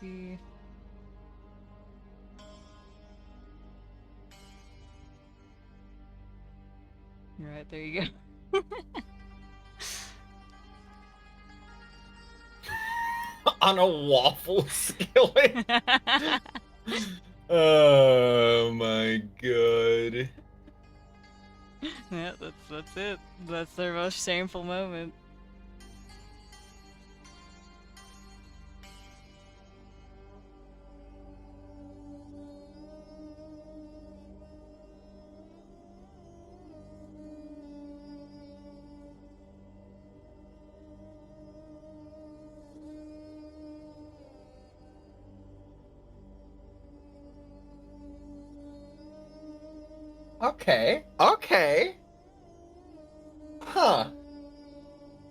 be... Right, there you go. On a waffle skillet. Oh my god. Yeah, that's it. That's their most shameful moment. Okay. Okay. Huh.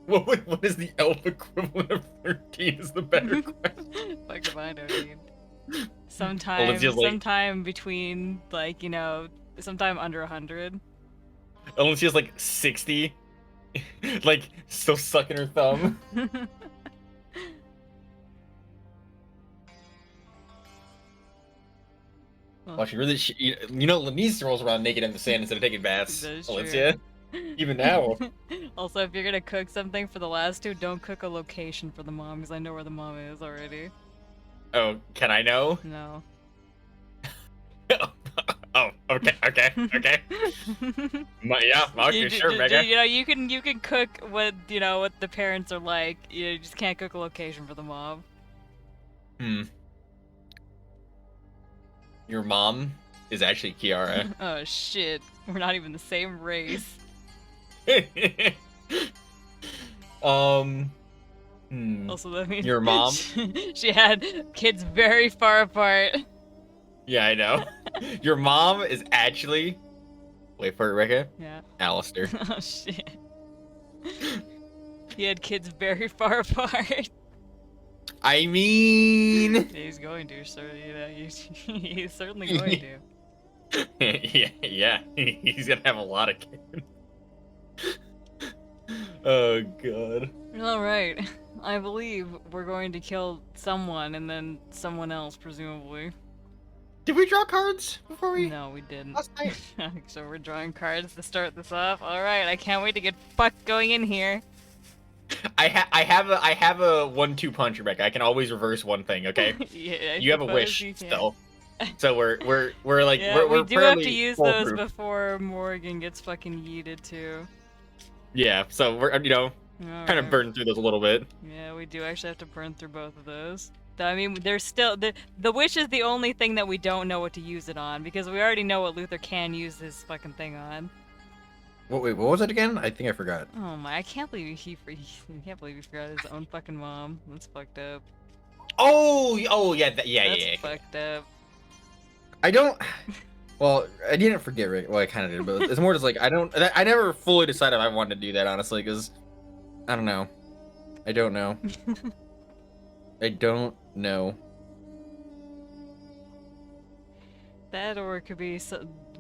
What is the elf equivalent of 13 is the better question. Fuck if I know, dude. Alicia's like, Sometime between, like, you know, sometime under 100. Alicia's like 60. Like, still sucking her thumb. Well, she really, you know, Lenise rolls around naked in the sand instead of taking baths. That is Alicia, true. even now. Also, if you're gonna cook something for the last two, don't cook a location for the mom, because I know where the mom is already. Oh, can I know? No. Oh, okay. Yeah, okay, sure, Mega. You know, you can cook what, you know, what the parents are like. You just can't cook a location for the mom. Hmm. Your mom is actually Kiara. Oh shit, we're not even the same race. um. Also, that means Your mom? she had kids very far apart. Yeah, I know. Your mom is actually. Wait for it, Rika. Yeah. Alistair. Oh shit. He had kids very far apart. I mean. He's going to, sir. You know, he's certainly going to. yeah. He's gonna have a lot of kids. Oh god. All right. I believe we're going to kill someone and then someone else, presumably. Did we draw cards before we? No, we didn't. Last night. So we're drawing cards to start this off. All right. I can't wait to get fucked going in here. I have a 1-2 punch, Rebecca. I can always reverse one thing. Okay. Yeah, you have a wish still. So we're like yeah, we do have to use those foolproof. before Morgan gets fucking yeeted too. Yeah, so we're kind of burning through those a little bit. Yeah, we do actually have to burn through both of those. I mean, there's still the wish is the only thing that we don't know what to use it on, because we already know what Luther can use his fucking thing on. Wait, what was it again? I think I forgot. Oh my! I can't believe he forgot his own fucking mom. That's fucked up. Oh yeah, That's fucked up. I don't. Well, I didn't forget. Well, I kind of did, but it's more just like I never fully decided if I wanted to do that, honestly, because I don't know. I don't know. I don't know. That, or it could be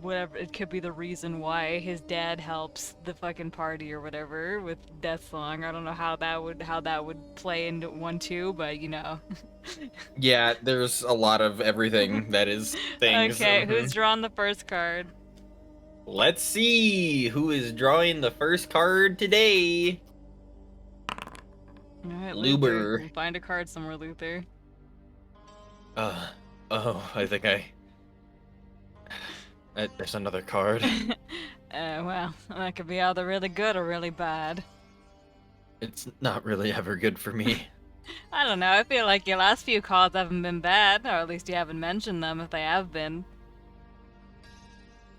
whatever. It could be the reason why his dad helps the fucking party or whatever with Death Song. I don't know how that would play into 1-2, but you know. Yeah, there's a lot of everything that is things. Okay, who's drawn the first card? Let's see who is drawing the first card today. Alright, Luber. Luther. Find a card somewhere, Luther. I think there's another card. Well, that could be either really good or really bad. It's not really ever good for me. I don't know, I feel like your last few cards haven't been bad, or at least you haven't mentioned them if they have been.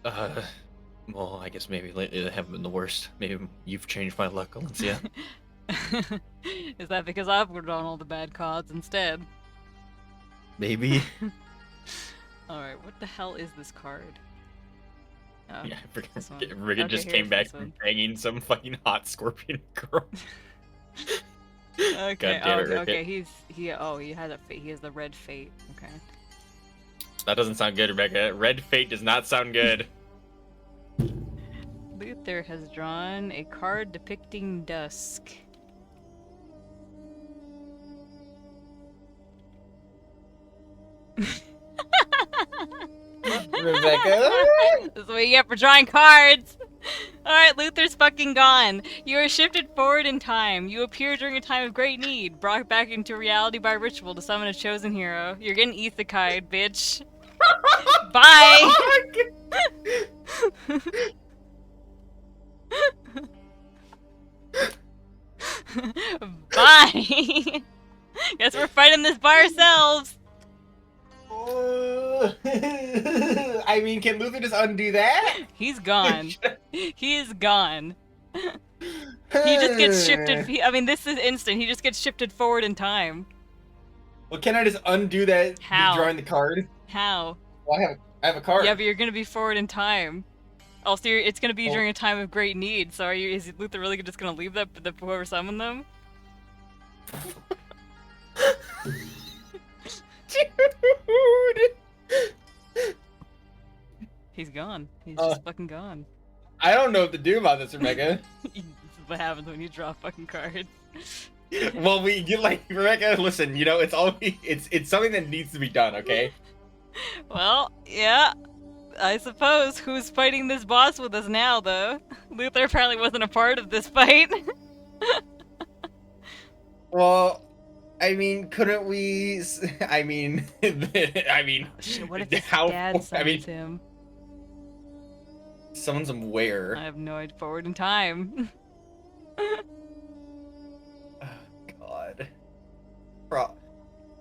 Well, I guess maybe lately they haven't been the worst. Maybe you've changed my luck, Alicia. Is that because I've drawn all the bad cards instead? Maybe. Alright, what the hell is this card? Oh, yeah, I forget. Riggin Okay, just came back from banging some fucking hot scorpion girl. Okay, okay, he has the red fate. Okay. That doesn't sound good, Rebecca. Red fate does not sound good. Luther has drawn a card depicting dusk. Rebecca. This is what you get for drawing cards. Alright, Luther's fucking gone. You are shifted forward in time. You appear during a time of great need, brought back into reality by ritual to summon a chosen hero. You're getting isekai'd, bitch. Bye! Bye! Guess we're fighting this by ourselves. I mean, can Luther just undo that? He's gone. He is gone. He just gets shifted. I mean, this is instant. He just gets shifted forward in time. Well, can I just undo that? How? Drawing the card. How? Well, I have a card. Yeah, but you're gonna be forward in time. Also, it's gonna be during a time of great need. So, is Luther really just gonna leave that whoever summoned them? Dude. He's gone. He's just fucking gone. I don't know what to do about this, Rebecca. This is what happens when you draw fucking cards. Well, Rebecca, listen, you know, it's something that needs to be done, okay? Well, yeah. I suppose. Who's fighting this boss with us now, though? Luther apparently wasn't a part of this fight. Well, I mean, couldn't we? I mean, Shit, what if his dad summons him? Summons him where? I have no idea. Forward in time. Oh, God.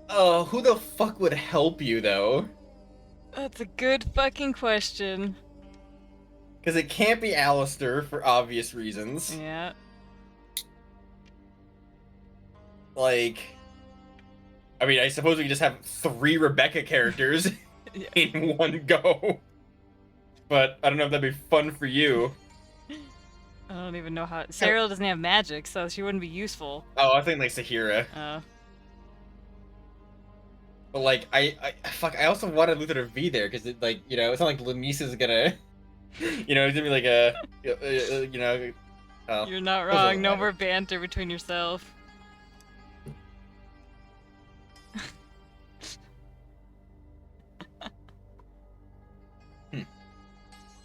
Oh, who the fuck would help you, though? That's a good fucking question. Because it can't be Alistair for obvious reasons. Yeah. Like, I mean, I suppose we could just have 3 Rebecca characters in one go. But I don't know if that'd be fun for you. I don't even know how. Cyril doesn't have magic, so she wouldn't be useful. Oh, I think like Sahira. Oh. But like, I also wanted Luther to be there because it, like, you know, it's not like Lenise is gonna, you know, it's gonna be like a, you know. Oh, you're not wrong. No more banter between yourself.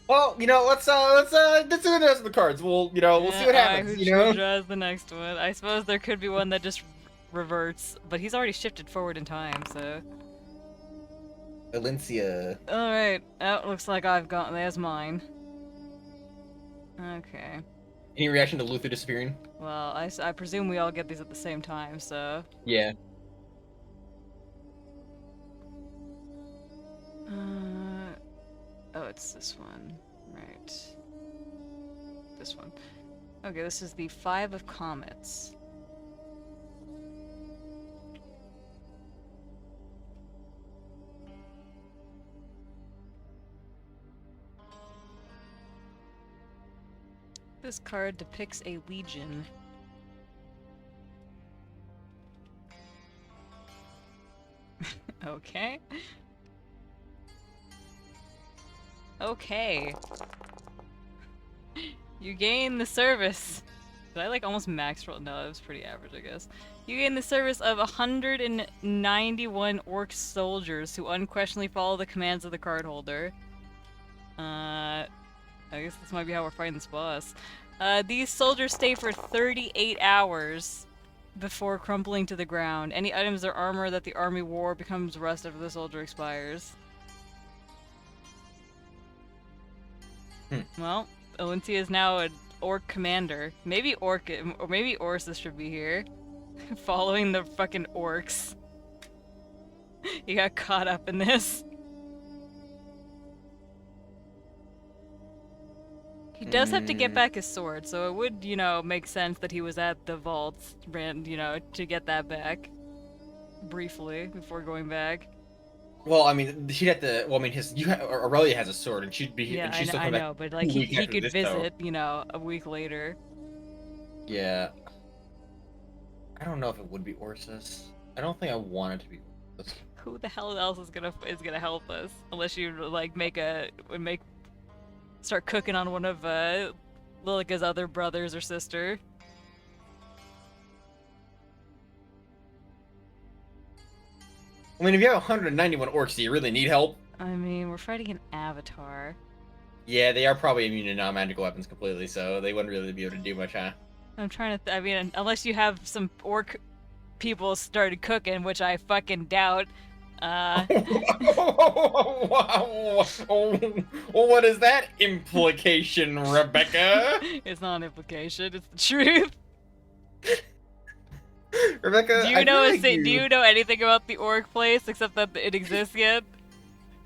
Well, you know, let's do the rest of the cards. We'll see what happens. Who draws the next one? I suppose there could be one that just reverts, but he's already shifted forward in time, so. Valencia. All right. Oh, looks like I've got. There's mine. Okay. Any reaction to Luther disappearing? Well, I presume we all get these at the same time, so. Yeah. Oh, it's this one. Right. This one. Okay, this is the 5 of Comets. This card depicts a legion. Okay. Okay. You gain the service. Did I like almost max roll? No, that was pretty average, I guess. You gain the service of 191 orc soldiers who unquestionably follow the commands of the card holder. I guess this might be how we're fighting this boss. These soldiers stay for 38 hours before crumpling to the ground. Any items or armor that the army wore becomes rust after the soldier expires. Well, Valencia is now an orc commander. Maybe or maybe Orsus should be here. Following the fucking orcs. He got caught up in this. He does have to get back his sword, so it would, you know, make sense that he was at the vaults, you know, to get that back. Briefly, before going back. Well, I mean, she'd have to. Well, I mean, Aurelia has a sword, and she'd be. Yeah, and she's I know, but like he could visit, you know, a week later. Yeah. I don't know if it would be Orsus. I don't think I want it to be Orsus. Who the hell else is gonna help us? Unless you like start cooking on one of Lilica's other brothers or sister. I mean, if you have 191 orcs, do you really need help? I mean, we're fighting an avatar. Yeah, they are probably immune to non-magical weapons completely, so they wouldn't really be able to do much, huh? I'm trying to. I mean, unless you have some orc people started cooking, which I fucking doubt. Uh, What is that implication, Rebecca? it's not an implication. It's the truth. Rebecca, Do you I know feel a like Do you know anything about the orc place except that it exists yet?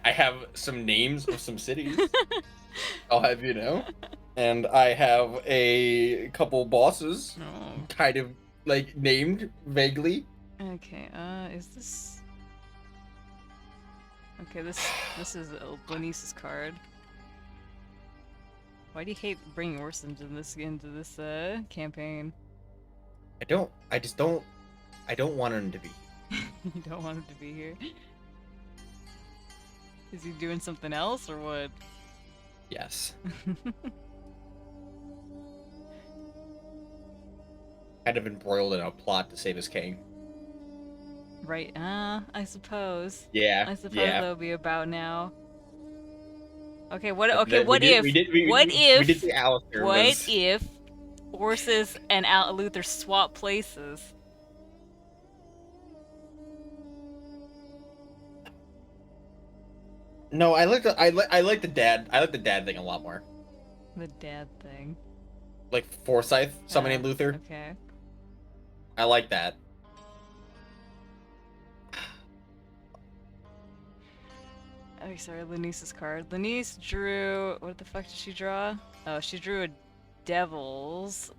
I have some names of some cities. I'll have you know. And I have a couple bosses, Oh. kind of like named vaguely. Okay. Is this? Okay, this is Lenise's card. Why do you hate bringing Orsons into this campaign? I don't want him to be. You don't want him to be here. Is he doing something else or what? Yes. Kind of embroiled in a plot to save his king. Right, I suppose. Yeah. I suppose yeah. that'll be about now. Okay, what We did the Alistair was... if Orsis and Luther swap places? No, I like the dad thing a lot more. The dad thing. Like Forsyth summoning Luther. Okay. I like that. Oh, sorry, Lenise's card. Lenise drew... What the fuck did she draw? Oh, she drew a devil's...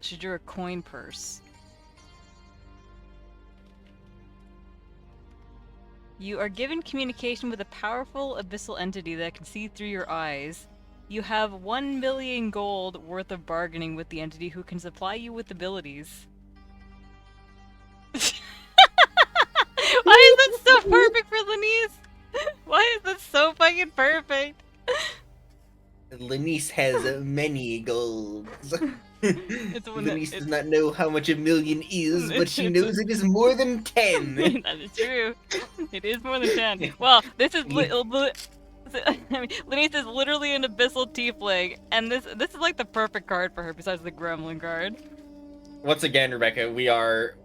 She drew a coin purse. You are given communication with a powerful abyssal entity that can see through your eyes. You have 1 million gold worth of bargaining with the entity who can supply you with abilities. Why is that so perfect for Lenise? Why is that so fucking perfect? Lenise has many golds. Lenise does not know how much a million is, but she knows it is more than 10. That is true. It is more than 10. Well, this is I mean, Lenise is literally an abyssal tiefling, and this is like the perfect card for her besides the gremlin card. Once again, Rebecca, we are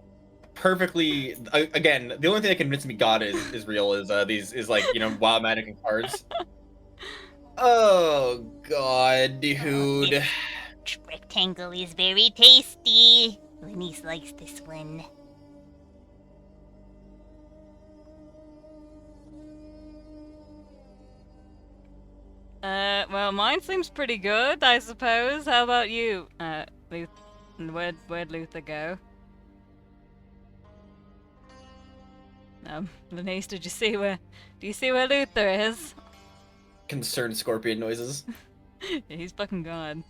perfectly again, the only thing that convinced me God is real is these like, you know, wild magic and cards. Oh god, dude. This rectangle is very tasty. Lenise likes this one. Well, mine seems pretty good, I suppose. How about you? Where'd Luther go? Lenise, do you see where Luther is? Concerned scorpion noises. Yeah, he's fucking gone.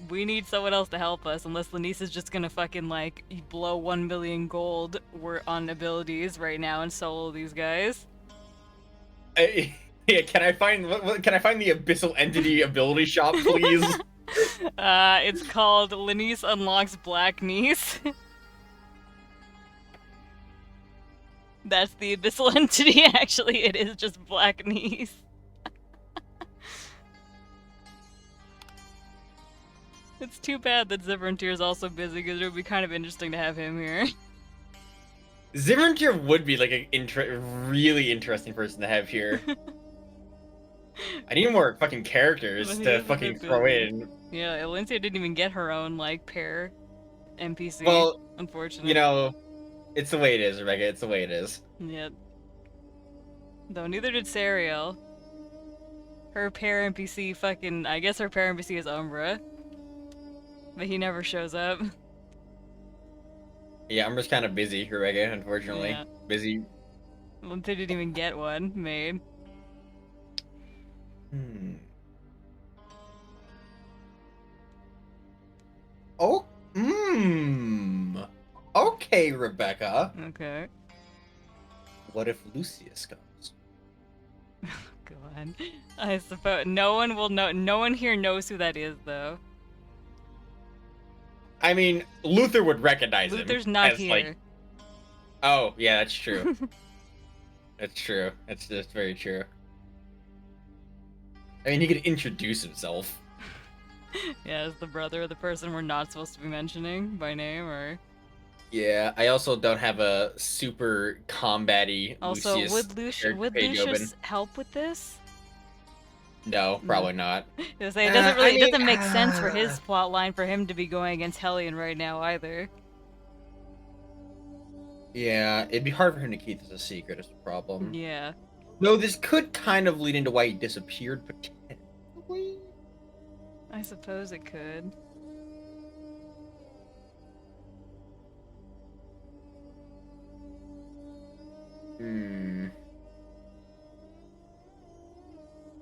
We need someone else to help us, unless Lenise is just gonna fucking, like, blow 1 million gold on abilities right now and solo these guys. Yeah, can I find the abyssal entity ability shop, please? It's called Lenise Unlocks Black Niece. That's the abyssal entity, actually. It is just Black Niece. It's too bad that Zivrantir is also busy, because it would be kind of interesting to have him here. Zivrantir would be like a really interesting person to have here. I need more fucking characters to fucking throw in. Yeah, Alencia didn't even get her own, like, pair NPC, well, unfortunately. You know, it's the way it is, Rebecca. It's the way it is. Yeah. Though neither did Sariel. Her pair NPC fucking... I guess her pair NPC is Umbra. But he never shows up. Yeah, Umbra's kind of busy, Rebecca, unfortunately. Yeah. Busy. Lindsay didn't even get one made. Oh, okay, Rebecca. Okay. What if Lucius comes? God. I suppose no one will know. No one here knows who that is, though. I mean, Luther would recognize him. Luther's not as, here. Like... Oh, yeah, that's true. That's true. That's very true. I mean, he could introduce himself. Yeah, as the brother of the person we're not supposed to be mentioning by name, or... Yeah, I also don't have a super combat-y Also, Lucius character would page open. Lucius help with this? No, No. probably not. Because it I mean, doesn't make sense for his plot line for him to be going against Hellion right now either. yeah, it'd be hard for him to keep this a secret is the problem. Yeah. Though this could kind of lead into why he disappeared potentially. I suppose it could. Hmm.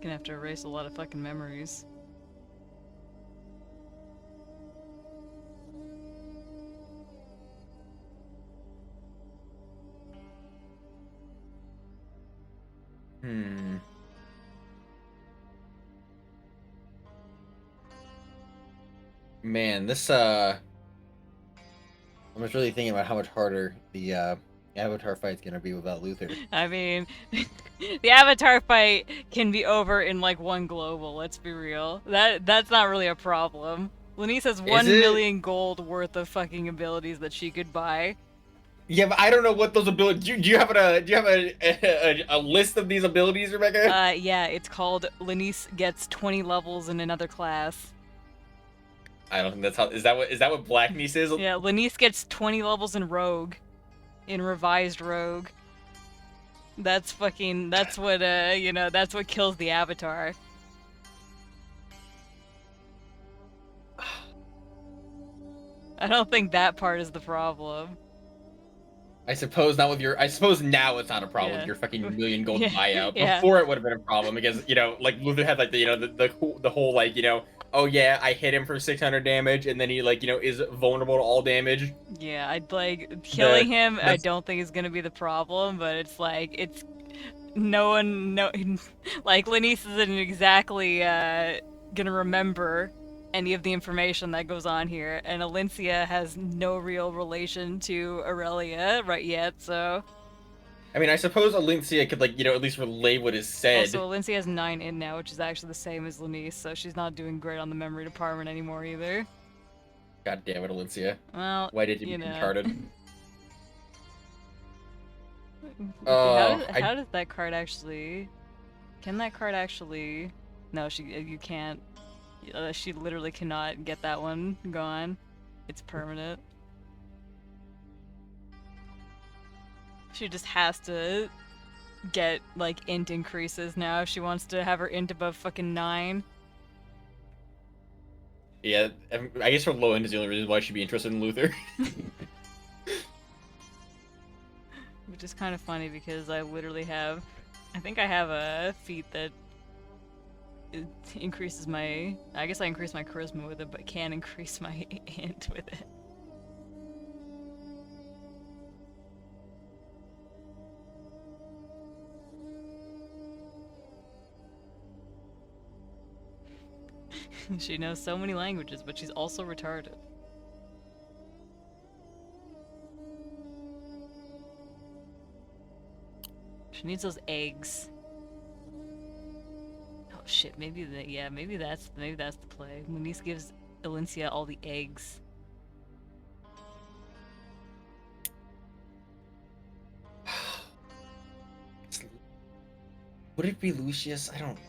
Gonna have to erase a lot of fucking memories. Hmm. Man, this I was really thinking about how much harder the Avatar fight's gonna be without Luther. I mean, the Avatar fight can be over in like one global, let's be real. That's not really a problem. Lenise has 1,000,000 gold worth of fucking abilities that she could buy. Yeah, but I don't know what those abilities. Do you have a list of these abilities, Rebecca? Yeah, it's called Lenise gets 20 levels in another class. I don't think that's how. Is that what Black Niece is? Yeah, Lenise gets 20 levels in Rogue. In Revised Rogue. That's what, that's what kills the Avatar. I don't think that part is the problem. I suppose not with your. I suppose now it's not a problem with Yeah. your fucking 1,000,000 gold Yeah, buyout. yeah. Before it would have been a problem because like Luther had like the whole like oh yeah, I hit him for 600 damage and then he like is vulnerable to all damage. Yeah, I'd like killing him. I that's- don't think is gonna be the problem, but it's like no like Lenise isn't exactly gonna remember any of the information that goes on here, and Alencia has no real relation to Aurelia right yet, so. I mean, I suppose Alencia could like at least relay what is said. Also, Alencia has 9 in now, which is actually the same as Lenise, so she's not doing great on the memory department anymore either. God damn it, Alencia. Well, Why did you become carded? How does that card actually... Can that card actually... No, you can't. She literally cannot get that one gone. It's permanent. She just has to get, like, int increases now if she wants to have her int above fucking 9. Yeah, I guess her low end is the only reason why she'd be interested in Luther. Which is kind of funny because I literally have... I think I have a feat that it increases my... I guess I increase my charisma with it, but can't increase my int with it. She knows so many languages, but she's also retarded. She needs those eggs. Oh shit, maybe that's the play. Lenise gives Alencia all the eggs. Would it be Lucius? I don't know.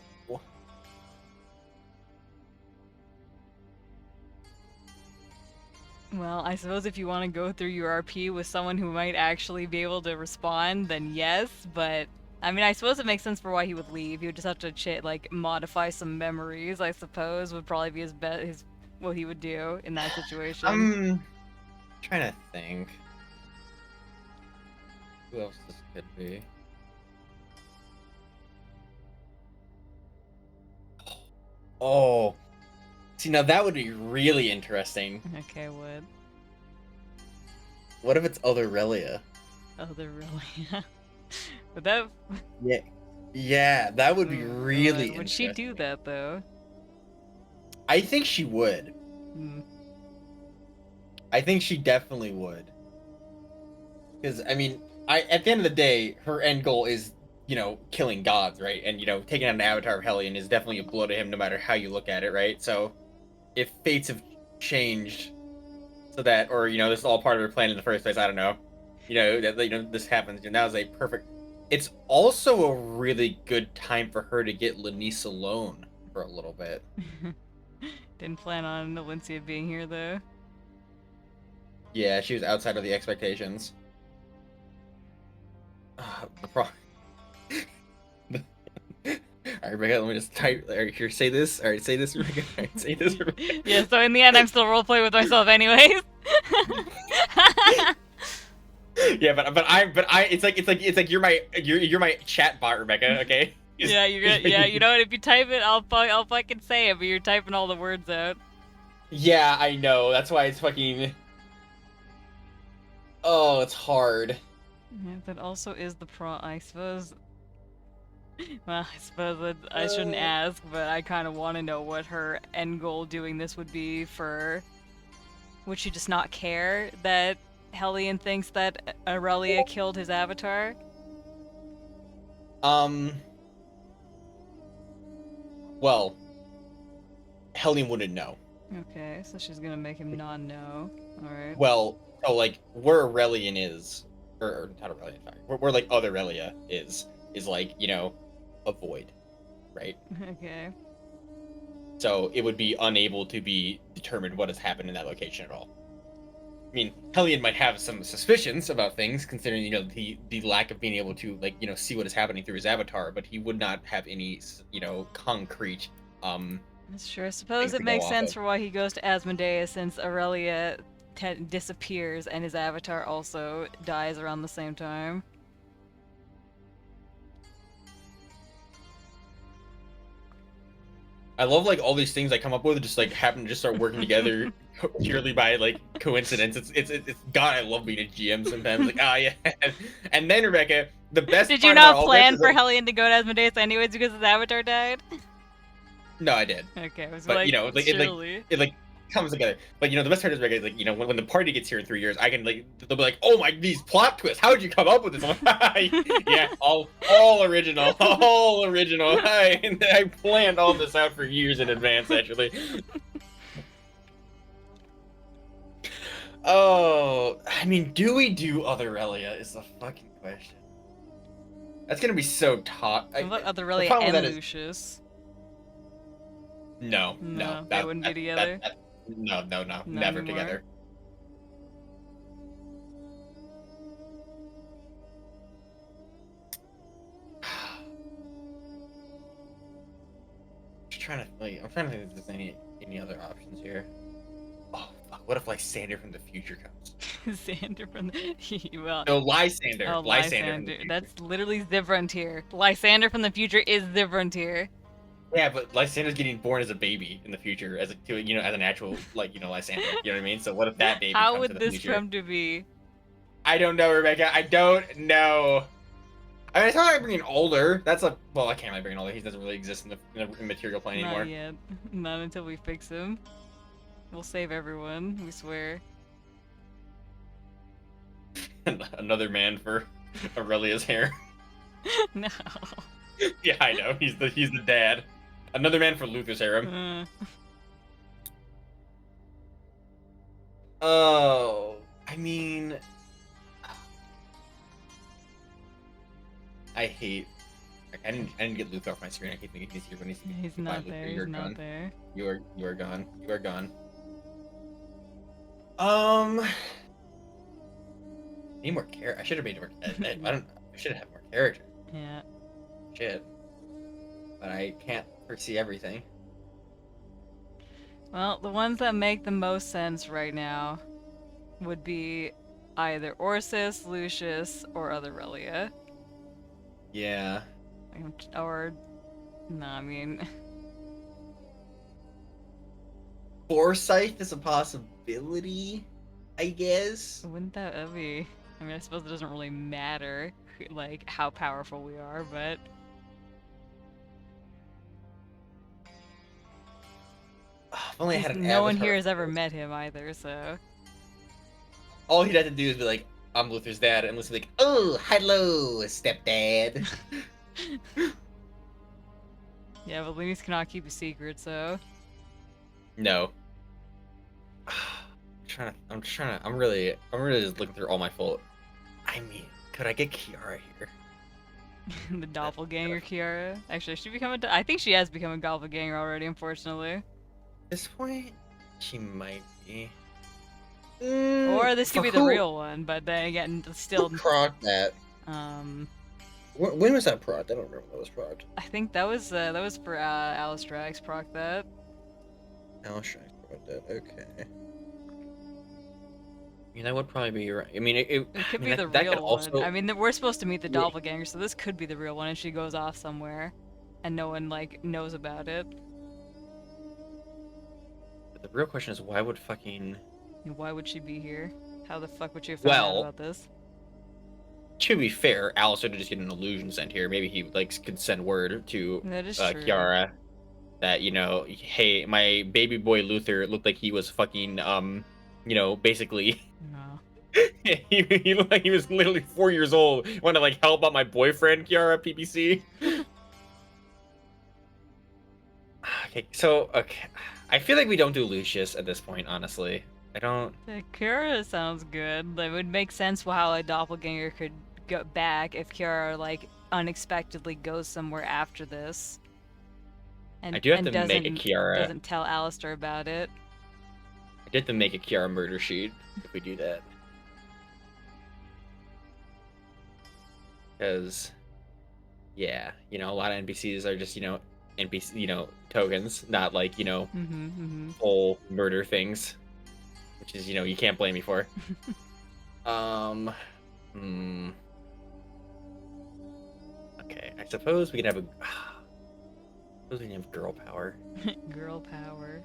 Well, I suppose if you want to go through your RP with someone who might actually be able to respond, then yes, but... I mean, I suppose it makes sense for why he would leave. He would just have to, modify some memories, I suppose, would probably be what he would do in that situation. I'm trying to think. Who else this could be? Oh. See, now that would be really interesting. Okay, what? What if it's other Relia? Oh, they're really... Would that... Yeah, that would be Oh, really God. Would she do that, though? I think she would. Hmm. I think she definitely would. Because, I mean, at the end of the day, her end goal is, killing gods, right? And taking out an avatar of Hellion is definitely a blow to him, no matter how you look at it, right? So, if fates have changed so that, or this is all part of her plan in the first place, I don't know. That this happens, and that was a perfect. It's also a really good time for her to get Lenise alone for a little bit. Didn't plan on Valencia being here though. Yeah, she was outside of the expectations. The problem. All right, Rebecca, let me just type. All right, here, say this. All right, say this, Rebecca. All right, say this, Rebecca. Yeah, so in the end, I'm still roleplaying with myself anyways. Yeah, but it's like you're my chat bot, Rebecca. Okay. Yeah, you're gonna, yeah, you know what? If you type it, I'll fucking say it, but you're typing all the words out. Yeah, I know. That's why it's fucking. Oh, it's hard. Yeah, that also is the I suppose. Well, I suppose I shouldn't ask, but I kind of want to know what her end goal doing this would be for. Would she just not care that Hellion thinks that Aurelia killed his avatar? Well, Hellion wouldn't know. Okay, so she's gonna make him not know. Alright. Well, so like where Aurelian is, or not Aurelian, sorry, where like other Aurelia is like a void, right? Okay. So it would be unable to be determined what has happened in that location at all. I mean, Hellion might have some suspicions about things, considering the lack of being able to see what is happening through his avatar, but he would not have any concrete. That's true. I suppose it makes sense for why he goes to Asmodeus, since Aurelia disappears and his avatar also dies around the same time. I love all these things I come up with just happen to just start working together purely by coincidence. It's God, I love being a GM sometimes. Yeah. And then Rebecca, the best. Did you not plan for Hellion to go to Asmodeus anyways because his avatar died? No, I did. Okay, I was but surely. it comes together. But the best part is Rebecca, when the party gets here in 3 years, I can they'll be like, oh my, these plot twists. How did you come up with this? Yeah, all original, all original. I planned all this out for years in advance, actually. Oh, I mean, do we do other Relia is the fucking question. That's gonna be so taut. What about other Relia and Lucius? No, they wouldn't be together. No, Not never anymore. together. I'm trying to think if there's any other options here. Oh fuck! What if Lysander from the future comes? Lysander from the well. No, Lysander. Oh, Lysander. That's literally Zivrontier. Lysander from the future is Zivrontier. Yeah, but Lysander's getting born as a baby in the future, as an actual Lysander. You know what I mean? So what if that baby? How comes would to the this future? come to be? I don't know, Rebecca. I don't know. I mean, it's not like bringing older. That's I can't really bring older. He doesn't really exist in the material plane anymore. Not yet. Not until we fix him. We'll save everyone. We swear. Another man for Aurelia's hair. No. Yeah, I know. He's the dad. Another man for Luther's harem. Oh, I mean, I hate. I didn't get Luther off my screen. I keep thinking he's here when he's not there. He's not there. You are gone. You are gone. Need more character. I should have made more. I should have more character. Yeah. Shit. But I can't foresee everything. Well, the ones that make the most sense right now would be either Orsis, Lucius, or other Relia. Yeah. Or, no, I mean... Forsyth is a possibility, I guess. Wouldn't that be... I mean, I suppose it doesn't really matter, how powerful we are, but... If only I had an no one avatar. here has ever met him either, so... All he'd have to do is be like, I'm Luther's dad, and Luther's like, oh, hello, stepdad. Yeah, but Lenise cannot keep a secret, so. No. I'm really just looking through all my fault. I mean, could I get Kiara here? The doppelganger Kiara. Actually, she become a. I think she has become a doppelganger already, unfortunately. At this point, she might be. Or this could For be the who? real one, but then again, still. Who prod that? Um, When was that prod? I don't remember when that was prod. I think that was for Alistair X proc that. Alistair prod that. Okay. Yeah, that would probably be right. I mean, it It could I mean, be the that could real also. one. I mean, we're supposed to meet the Yeah. doppelganger, so this could be the real one, and she goes off somewhere, and no one like knows about it. But the real question is, why would fucking? And why would she be here? How the fuck would she have found out Well, about this? to be fair, Alistair did just get an illusion sent here. Maybe he like could send word to That is true. Kiara that hey, my baby boy Luther looked like he was fucking basically. No. he looked like he was literally 4 years old. Want to like help out my boyfriend, Kiara PPC. Okay. I feel like we don't do Lucius at this point, honestly. I don't. Kiara sounds good. It would make sense how a doppelganger could go back if Kiara like unexpectedly goes somewhere after this. And I do have and to make a Kiara. doesn't tell Alistair about it. I do have to make a Kiara murder sheet if we do that. Because, yeah, a lot of NPCs are just, NPC, tokens, not like, full murder things. Which is, you can't blame me for. Okay, I suppose we can have suppose we can have girl power. Girl power.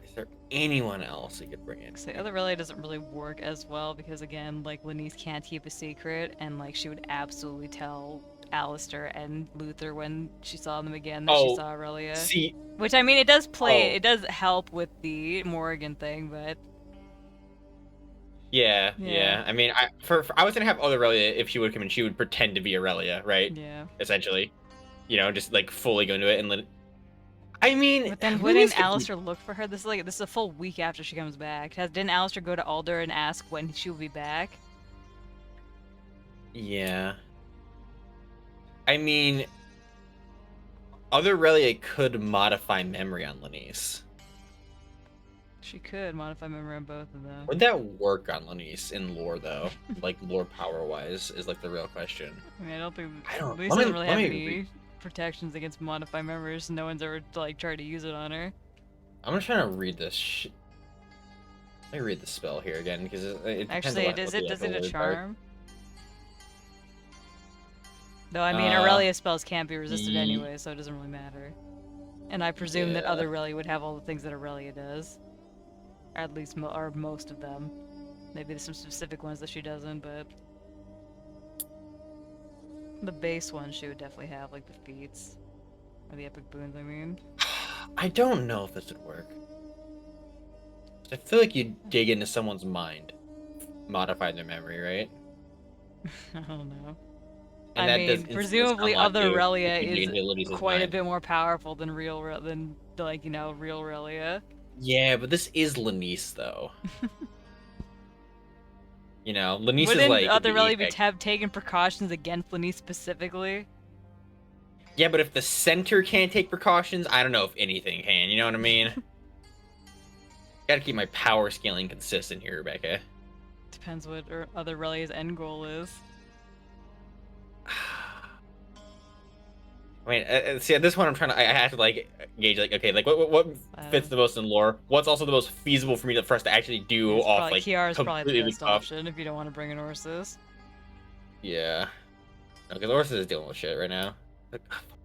Is there anyone else we could bring in? So the other relay doesn't really work as well because again, like Lenise can't keep a secret, and like she would absolutely tell Alistair and Luther when she saw them again that she saw Aurelia. See, which I mean, it does it does help with the Morrigan thing, but yeah. Yeah. I mean, I was gonna have Aurelia if she would come in. She would pretend to be Aurelia, right? yeah. Essentially, just like fully go into it and let. I mean, But then wouldn't Alistair look for her? This is a full week after she comes back. Didn't Alistair go to Alder and ask when she will be back? Yeah. I mean, Aurelia could modify memory on Lenise. She could modify memory on both of them. Would that work on Lenise in lore though? Like lore power wise is like the real question. I mean, I don't think don't- Lenise let me- doesn't really let have me any protections against modify memories. No one's ever like tried to use it on her. I'm just trying to read this. Let me read the spell here again because it depends Actually, on does what it the a actual words are. charm? Though I mean, Aurelia spells can't be resisted anyway, so it doesn't really matter. And I presume that Yeah. other Aurelia would have all the things that Aurelia does, or at least or most of them. Maybe there's some specific ones that she doesn't, but the base ones she would definitely have, like the feats or the epic boons. I mean, I don't know if this would work. I feel like you dig into someone's mind, modify their memory, right? I don't know. And I that does mean, instantly presumably unlock other you if Aurelia you dig is into Elise's quite a mind. bit more powerful than real Aurelia. Yeah, but this is Lenise though. Lenise is Wouldn't like other the Aurelia be effect. have taken precautions against Lenise specifically? Yeah, but if the center can't take precautions, I don't know if anything can. You know what I mean? Gotta keep my power scaling consistent here, Rebecca. Depends what other Aurelia's end goal is. I mean, see, at this point, I have to like gauge, like, okay, like what fits the most in lore? What's also the most feasible for us to actually do It's off probably, like Kiara's probably the completely best off? option if you don't want to bring in Ursus. Yeah, because Orsus is dealing with shit right now. The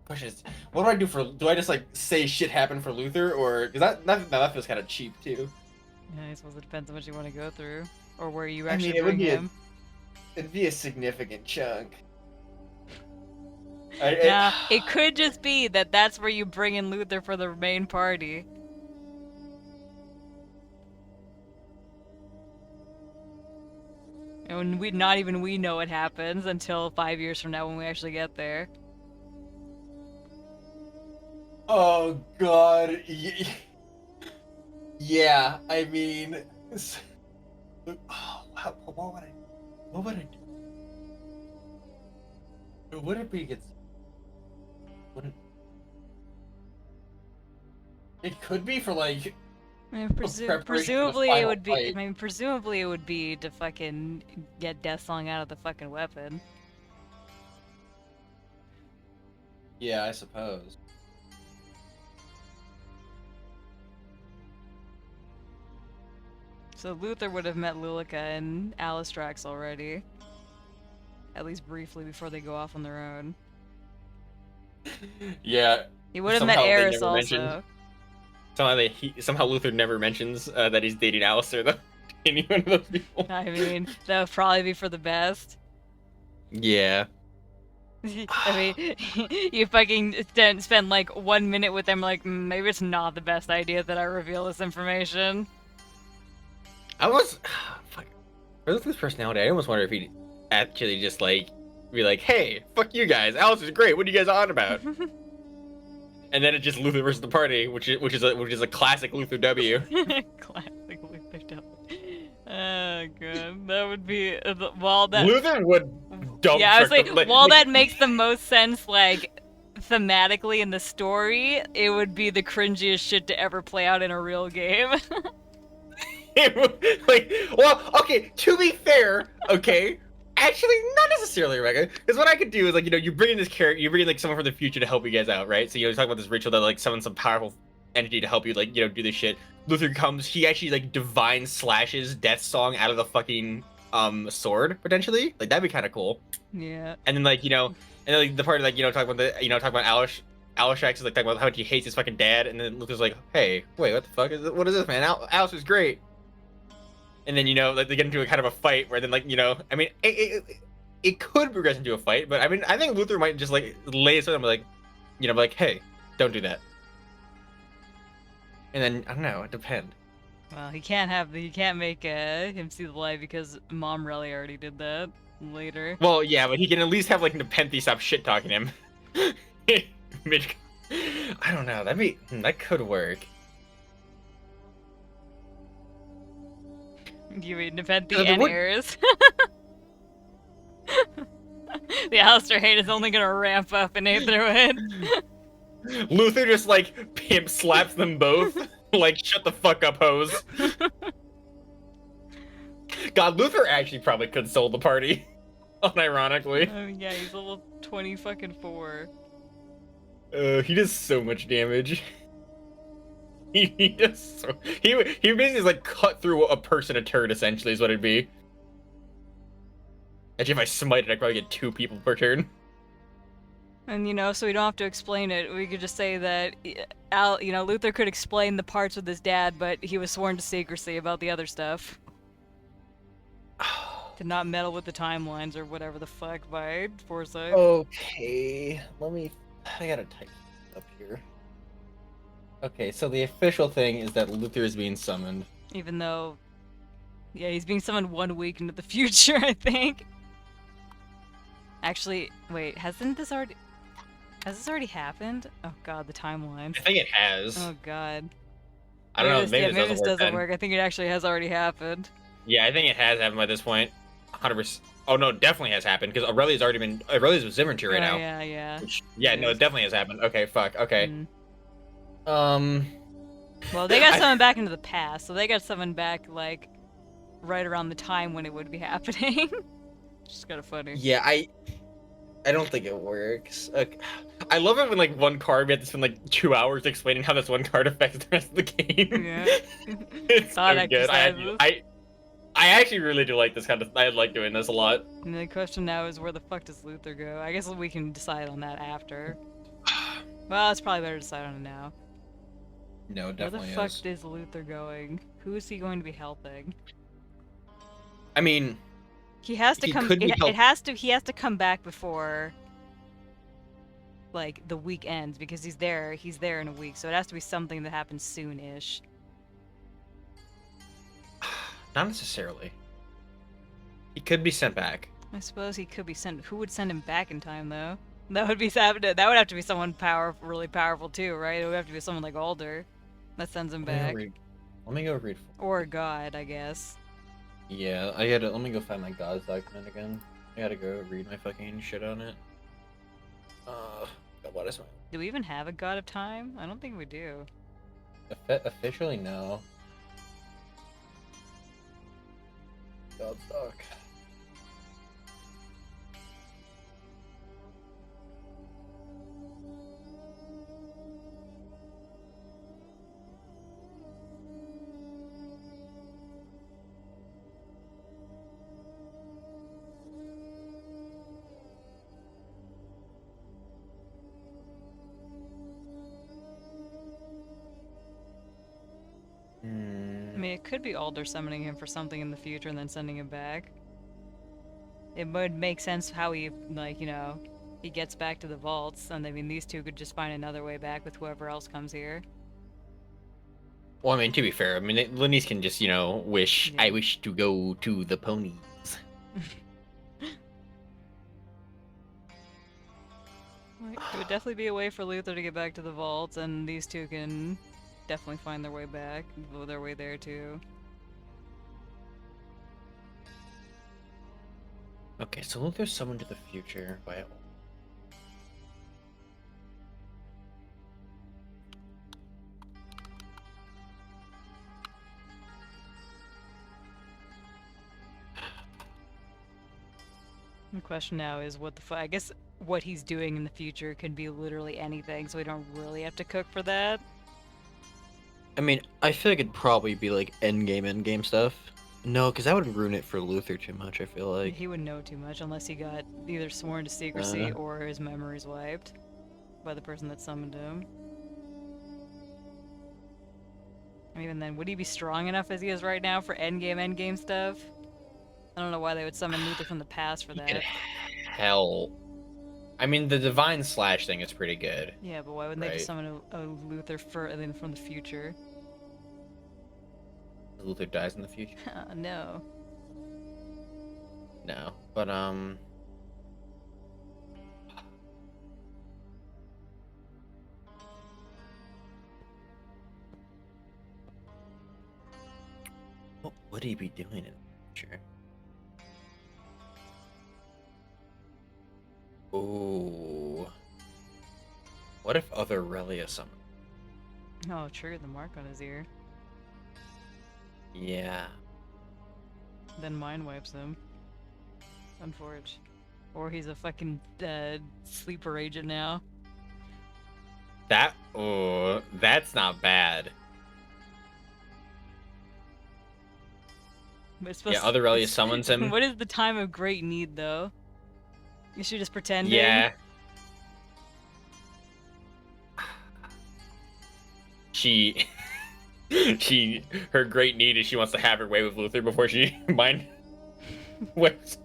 question is, what do I do do I just like say shit happened for Luther, or because that feels kind of cheap too. Yeah, I suppose it depends on what you want to go through or where you I mean, actually it would bring be him. It'd be a significant chunk. Yeah, it could just be that that's where you bring in Luther for the main party. And not even we know what happens until 5 years from now when we actually get there. Oh God. Yeah, I mean, what would I? What would I do? What if he gets? What if, it could be for like I mean, preparation for the presumably it final would be. I fight. mean, presumably it would be to fucking get Deathsong out of the fucking weapon. Yeah, I suppose. So Luther would have met Lilica and Alistrax already, at least briefly before they go off on their own. Yeah. He would have met Somehow they Eris never mentioned. also. Somehow Luther never mentions that he's dating Alistair though. Any one of those people. I mean, that would probably be for the best. Yeah. I mean, you fucking spend like 1 minute with them, like, maybe it's not the best idea that I reveal this information. I was fuck. For Luther's personality, I almost wonder if he'd actually just like be like, "Hey, fuck you guys. Alistair's great. What are you guys on about?" And then it's just Luther versus the party, which is a classic Luther W. Classic Luther W. Oh god, that would be well. That Luther would dump. yeah, I was like, while like, that makes the most sense, like thematically in the story, it would be the cringiest shit to ever play out in a real game. like, well, okay. To be fair, okay. Actually, not necessarily, right? Because what I could do is like, you bring in this character, you bring in like someone from the future to help you guys out, right? So you talk about this ritual that like summons some powerful entity to help you, like, do this shit. Luther comes, he actually like divine slashes Deathsong out of the fucking sword potentially. Like that'd be kind of cool. Yeah. And then like and then like the part like talk about Alistrax is like talking about how much he hates his fucking dad, and then Luther's like, hey, wait, what the fuck is this? What is this, man? Alistair's great. And then like they get into a kind of a fight where then like I mean it could progress into a fight, but I mean I think Luther might just like lay it on like be like, hey, don't do that. And then I don't know, it depends. Well, he can't make him see the light because Mom really already did that later. Well, yeah, but he can at least have like Nepenthe stop shit talking him. I don't know. That could work. You mean Nepenthe the and wood- Eris? The Alistair hate is only gonna ramp up in Aetherwood. Luther just like pimp slaps them both. Like, shut the fuck up, hose. God, Luther actually probably console the party. Unironically. Oh yeah, he's level 20 fucking 4. He does so much damage. He does so. He basically is like cut through a person a turn, essentially, is what it'd be. Actually, if I smite it, I'd probably get 2 people per turn. And so we don't have to explain it. We could just say that Luther could explain the parts with his dad, but he was sworn to secrecy about the other stuff. To not meddle with the timelines or whatever the fuck by Forsyth. Okay, I gotta type up here. Okay, so the official thing is that Luther is being summoned. Even though, yeah, he's being summoned 1 week into the future, I think. Actually, wait, has this already happened? Oh god, the timeline. I think it has. Oh god. I don't know, maybe this doesn't then. work. I think it actually has already happened. Yeah, I think it has happened by this point. 100%. Oh no, it definitely has happened because Aurelia's with Zimmerty right now. Yeah. No, it definitely has happened. Okay, fuck. Okay. Well, they got summoned back into the past, so they got summoned back like right around the time when it would be happening. Just kind of funny. Yeah, I don't think it works. I love it when like one card we have to spend like 2 hours explaining how this one card affects the rest of the game. Yeah. It's so good. Exercises. I actually really do like this kind of. I like doing this a lot. And the question now is, where the fuck does Luther go? I guess we can decide on that after. Well, it's probably better to decide on it now. No, it definitely Where the fuck is Luther going? Who is he going to be helping? I mean, he has to he come. could be He has to come back before, like, the week ends because he's there. He's there in a week, so it has to be something that happens soon-ish. Not necessarily. He could be sent back. I suppose he could be sent. Who would send him back in time, though? That would be that would have to be someone really powerful too, right? It would have to be someone like Alder that sends him back, Let me go read. or a god, I guess. Yeah, let me go find my God's document again. I gotta go read my fucking shit on it. God, what is my... Do we even have a god of time? I don't think we do. Officially, no. God's doc. I mean, it could be Alder summoning him for something in the future and then sending him back. It would make sense how he, like, he gets back to the vaults, and I mean, these two could just find another way back with whoever else comes here. Well, I mean, to be fair, I mean, Lenise can just, wish, Yeah. I wish to go to the ponies. It would definitely be a way for Luther to get back to the vaults, and these two can definitely find their way back, their way there too. Okay, so Luther's summoned to the future by... The question now is what the fuck. I guess what he's doing in the future could be literally anything, so we don't really have to cook for that. I mean, I feel like it'd probably be like endgame stuff. No, because that would ruin it for Luther too much, I feel like. He would know too much unless he got either sworn to secrecy or his memories wiped by the person that summoned him. And even then, would he be strong enough as he is right now for endgame stuff? I don't know why they would summon Luther from the past for that. Hell. I mean, the divine slash thing is pretty good. Yeah, but why wouldn't they just summon a Luther from the future? Luther dies in the future? No. No, but what would he be doing in the future? Ooh. What if other Relia summoned? Oh, triggered the mark on his ear. Yeah. Then mind wipes him. Unfortunate. Or he's a fucking sleeper agent now. That's not bad. Yeah, other Relia summons him. What is the time of great need, though? Is she just pretending? Yeah. Her great need is she wants to have her way with Luther before she mind whips.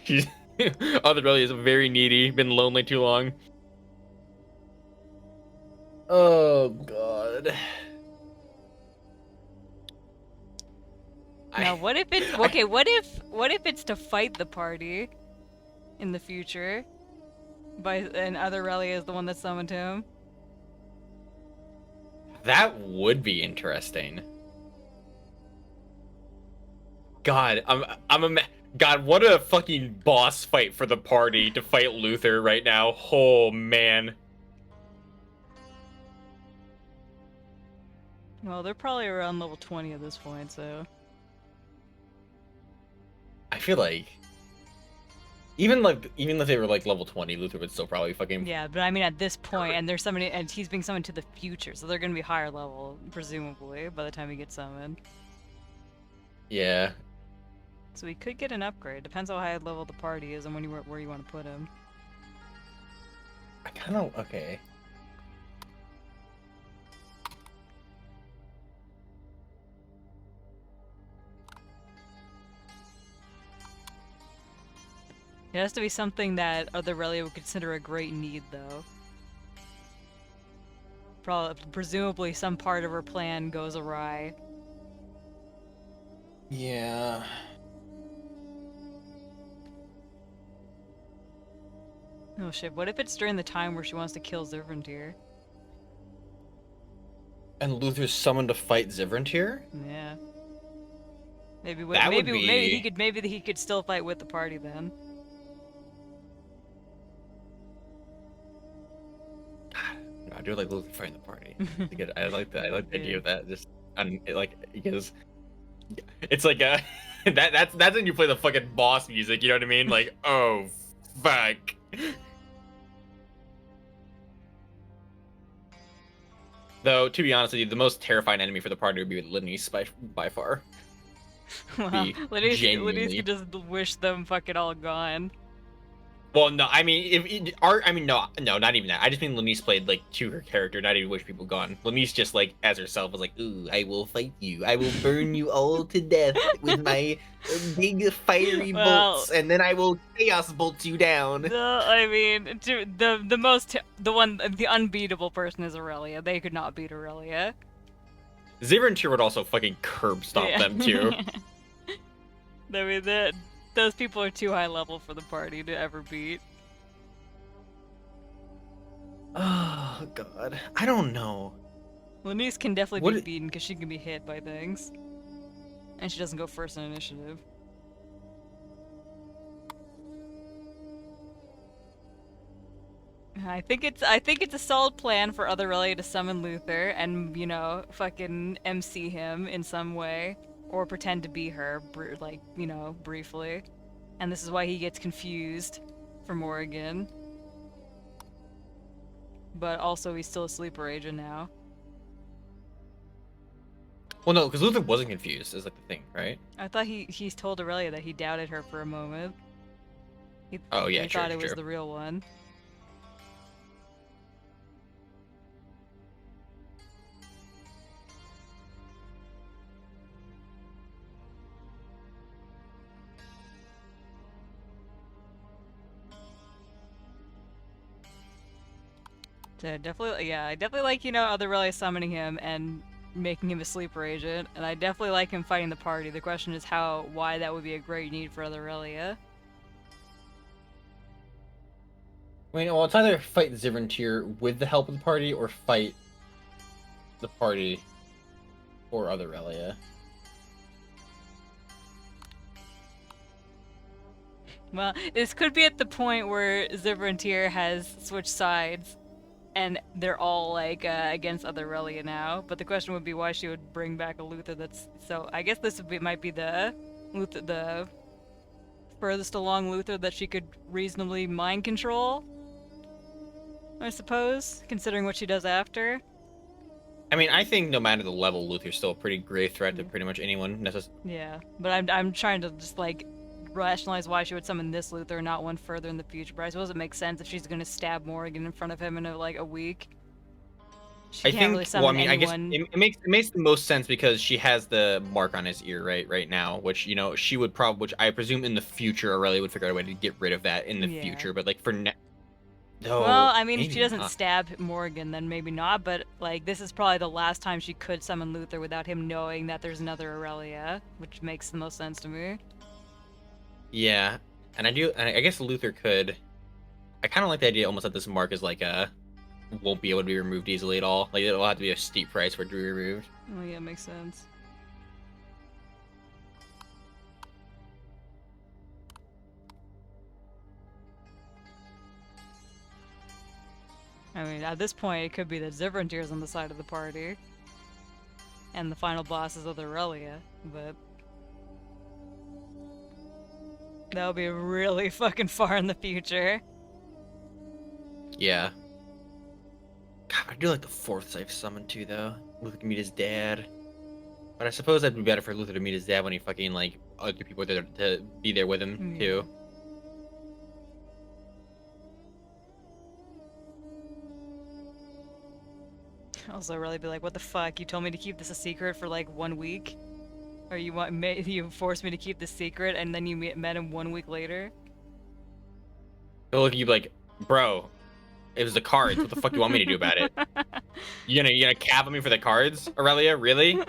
She's other Relia is very needy, been lonely too long. Oh god. Now, what if it's okay? What if it's to fight the party in the future, and other Relia is the one that summoned him? That would be interesting. God, God, what a fucking boss fight for the party to fight Luther right now. Oh man. Well, they're probably around level 20 at this point, so. I feel like even if they were like level 20, Luther would still probably fucking... Yeah, but I mean at this point, and there's somebody, and he's being summoned to the future, so they're gonna be higher level, presumably, by the time he gets summoned. Yeah. So he could get an upgrade. Depends how high level the party is and where you want to put him. I kind of... Okay. It has to be something that other Relia would consider a great need, though. Presumably some part of her plan goes awry. Yeah. Oh shit, what if it's during the time where she wants to kill Zivrantir? And Luther's summoned to fight Zivrantir? Yeah. Maybe That would maybe he could still fight with the party then. I do like Luther fighting the party. I like that. I like the idea of that. Just because it's like that's when you play the fucking boss music. You know what I mean? Like, oh fuck. Though, to be honest with you, the most terrifying enemy for the party would be Lenise by far. Well, Lenise could just wish them fucking all gone. Well, no, I mean, no, not even that. I just mean Lenise played like to her character, not even wish people gone. Lenise just like as herself was like, "Ooh, I will fight you. I will burn you all to death with my big fiery bolts, and then I will chaos bolt you down." I mean, the unbeatable person is Aurelia. They could not beat Aurelia. Zivrantir would also fucking curb stomp them too. I mean, those people are too high level for the party to ever beat. Oh god, I don't know. Lenise can definitely be beaten because she can be hit by things, and she doesn't go first in initiative. I think it's a solid plan for Aurelia to summon Luther and, you know, fucking MC him in some way, or pretend to be her, like, you know, briefly. And this is why he gets confused for Morrigan. But also he's still a sleeper agent now. Well, no, because Luther wasn't confused, is like the thing, right? I thought he's told Aurelia that he doubted her for a moment. He thought it was the real one. So I definitely like, you know, Aurelia summoning him and making him a sleeper agent, and I definitely like him fighting the party. The question is why that would be a great need for Aurelia. Well, it's either fight Zivrantir with the help of the party, or fight the party or Aurelia. Well, this could be at the point where Zivrantir has switched sides, and they're all like against Aurelia now. But the question would be why she would bring back a Luther that's so. I guess might be the furthest along Luther that she could reasonably mind control. I suppose, considering what she does after. I mean, I think no matter the level, Luther's still a pretty grave threat to pretty much anyone. Yeah, but I'm trying to just like rationalize why she would summon this Luther and not one further in the future. But I suppose it makes sense if she's gonna stab Morrigan in front of him in a week. She can't really summon anyone. I guess it makes the most sense because she has the mark on his ear right now, which, you know, she would probably, which I presume in the future Aurelia would figure out a way to get rid of that in the future. But like for now. Well, I mean, if she doesn't stab Morrigan, then maybe not, but, like, this is probably the last time she could summon Luther without him knowing that there's another Aurelia, which makes the most sense to me. Yeah, and I guess Luther could... I kind of like the idea almost that this mark is, like, won't be able to be removed easily at all. Like, it'll have to be a steep price for it to be removed. Oh, yeah, makes sense. I mean, at this point, it could be that Zivrantir's on the side of the party. And the final boss is Aurelia, but... that would be really fucking far in the future. Yeah. God, I do like the fourth I've summoned too, though. Luther can meet his dad. But I suppose that'd be better for Luther to meet his dad when he fucking, like, other people are there to be there with him, too. Also, really be like, what the fuck? You told me to keep this a secret for like 1 week? Or you forced me to keep this secret and then you met him 1 week later? They'll look at you like, bro, it was the cards. What the fuck do you want me to do about it? You gonna cap on me for the cards, Aurelia? Really?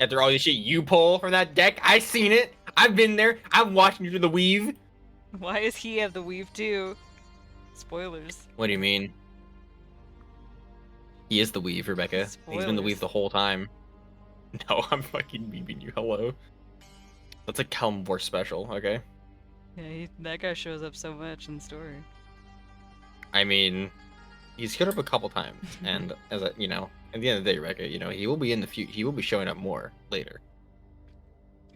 After all this shit you pull from that deck? I seen it. I've been there. I'm watching you through the weave. Why does he have the weave too? Spoilers. What do you mean? He is the weave, Rebecca. He's been the weave Spoilers. the whole time. No, I'm fucking weaving you. Hello. That's a Callum War special, okay? Yeah, that guy shows up so much in the story. I mean, he's showed up a couple times, and as a, you know, at the end of the day, Rebecca, you know, he will be in the future. He will be showing up more later.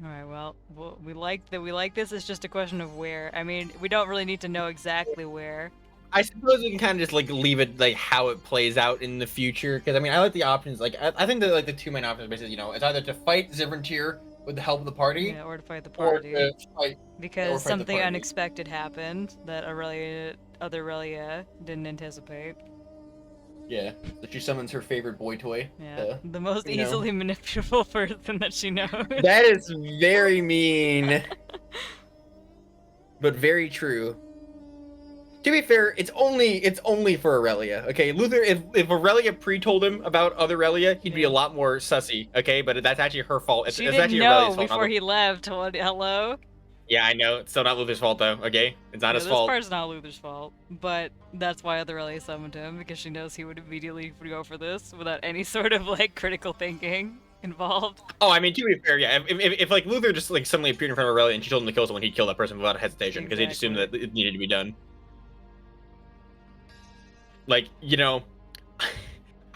All right, well, we like that. We like this. It's just a question of where. I mean, we don't really need to know exactly where. I suppose we can kind of just like leave it like how it plays out in the future, because I mean, I like the options. Like, I think that like the two main options, basically, you know, it's either to fight Zivrantir with the help of the party, Yeah, or to fight the or party. to fight Because the something party. unexpected happened that other Aurelia didn't anticipate. Yeah, that she summons her favorite boy toy. Yeah, the most you know. easily manipulable person that she knows. That is very mean, but very true. To be fair, it's only for Aurelia, okay? Luther, if Aurelia pre-told him about other Aurelia, he'd be a lot more sussy, okay? But that's actually her fault. It's She actually didn't know Aurelia's fault. before he left. Hello? Yeah, I know. It's still not Luther's fault, though, okay? It's not his This fault. part's not Luther's fault, but that's why other Aurelia summoned him, because she knows he would immediately go for this without any sort of, like, critical thinking involved. Oh, I mean, to be fair, yeah, if like, Luther just, like, suddenly appeared in front of Aurelia and she told him to kill someone, he'd kill that person without hesitation, because he'd assume that it needed to be done. Like, you know,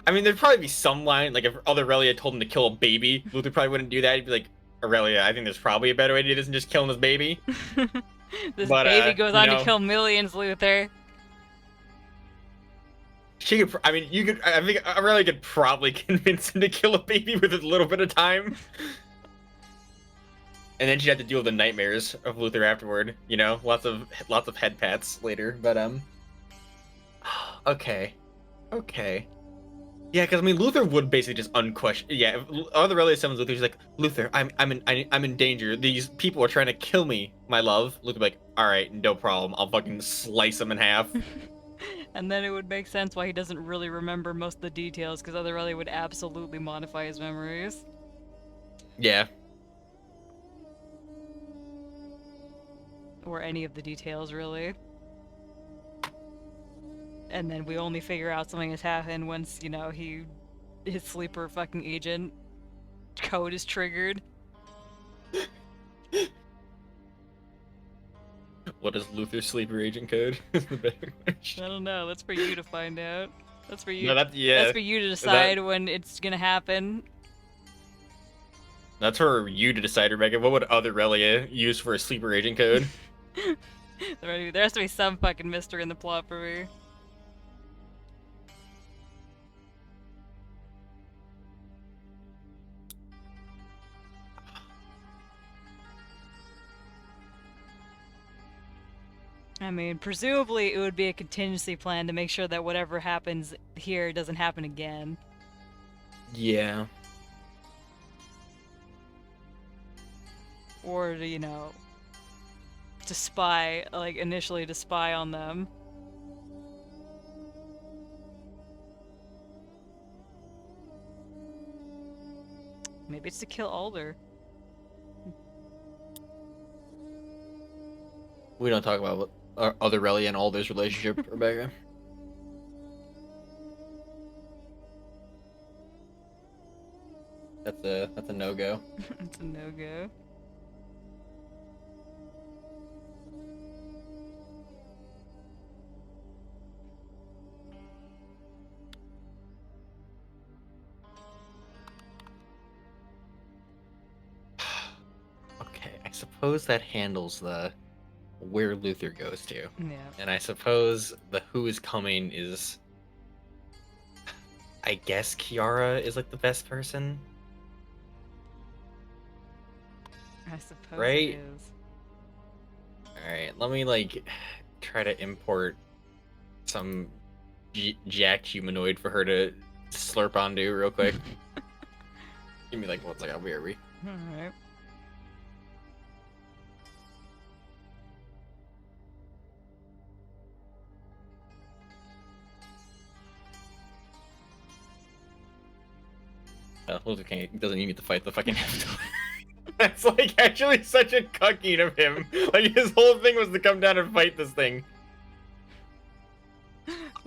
I mean, there'd probably be some line, like, if other Aurelia told him to kill a baby, Luther probably wouldn't do that. He'd be like, Aurelia, I think there's probably a better way to do this than just killing this baby. This But, baby goes on you know, to kill millions, Luther. She could, I mean, you could, I think Aurelia could probably convince him to kill a baby with a little bit of time. And then she'd have to deal with the nightmares of Luther afterward, you know? Lots of head pats later, but, okay. Yeah, because I mean, Luther would basically just unquestion. Yeah, if other Aurelia summons Luther, she's like, Luther, I'm in danger. These people are trying to kill me, my love. Luther be like, all right, no problem. I'll fucking slice them in half. And then it would make sense why he doesn't really remember most of the details, because other Aurelia would absolutely modify his memories. Yeah. Or any of the details, really. And then we only figure out something has happened once, you know, his sleeper fucking agent code is triggered. What is Luther's sleeper agent code? I don't know. That's for you to find out. That's for you. No, that's for you to decide when it's gonna happen. That's for you to decide, Rebecca. What would other Aurelia use for a sleeper agent code? There has to be some fucking mystery in the plot for me. I mean, presumably it would be a contingency plan to make sure that whatever happens here doesn't happen again. Yeah. Or to, you know, to spy, like, initially to spy on them. Maybe it's to kill Alder. We don't talk about other Aurelia and Alder's relationship, Rebecca. That's a no-go. It's a no-go. Okay, I suppose that handles the where Luther goes to. Yeah. And I suppose the who is coming is, I guess Kiara is like the best person. I suppose Right? it is. Alright, let me like try to import some jacked humanoid for her to slurp onto real quick. Give me like 1 second, I'll be right. Alright. Luther doesn't even need to fight the fucking That's like actually such a cucking of him. Like his whole thing was to come down and fight this thing.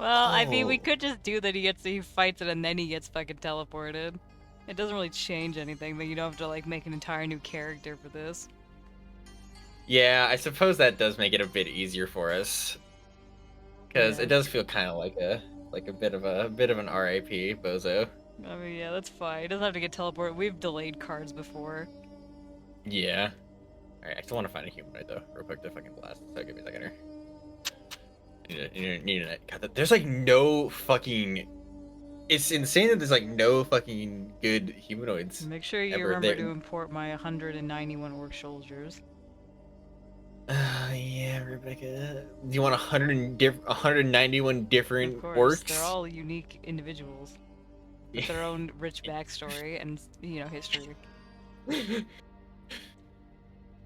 Well, I mean, we Oh. could just do that. He fights it, and then he gets fucking teleported. It doesn't really change anything, but you don't have to like make an entire new character for this. Yeah, I suppose that does make it a bit easier for us, because Yeah. it does feel kind of like a bit of an RIP bozo. I mean, yeah, that's fine. He doesn't have to get teleported. We've delayed cards before. Yeah. All right, I still want to find a humanoid though, real quick to fucking blast. So give me a second here. God, there's like no fucking. It's insane that there's like no fucking good humanoids. Make sure you Ever. remember to import my 191 orc soldiers. Yeah, Rebecca. Do you want 191 different Of course, orcs? they're all unique individuals with their own rich backstory and, history.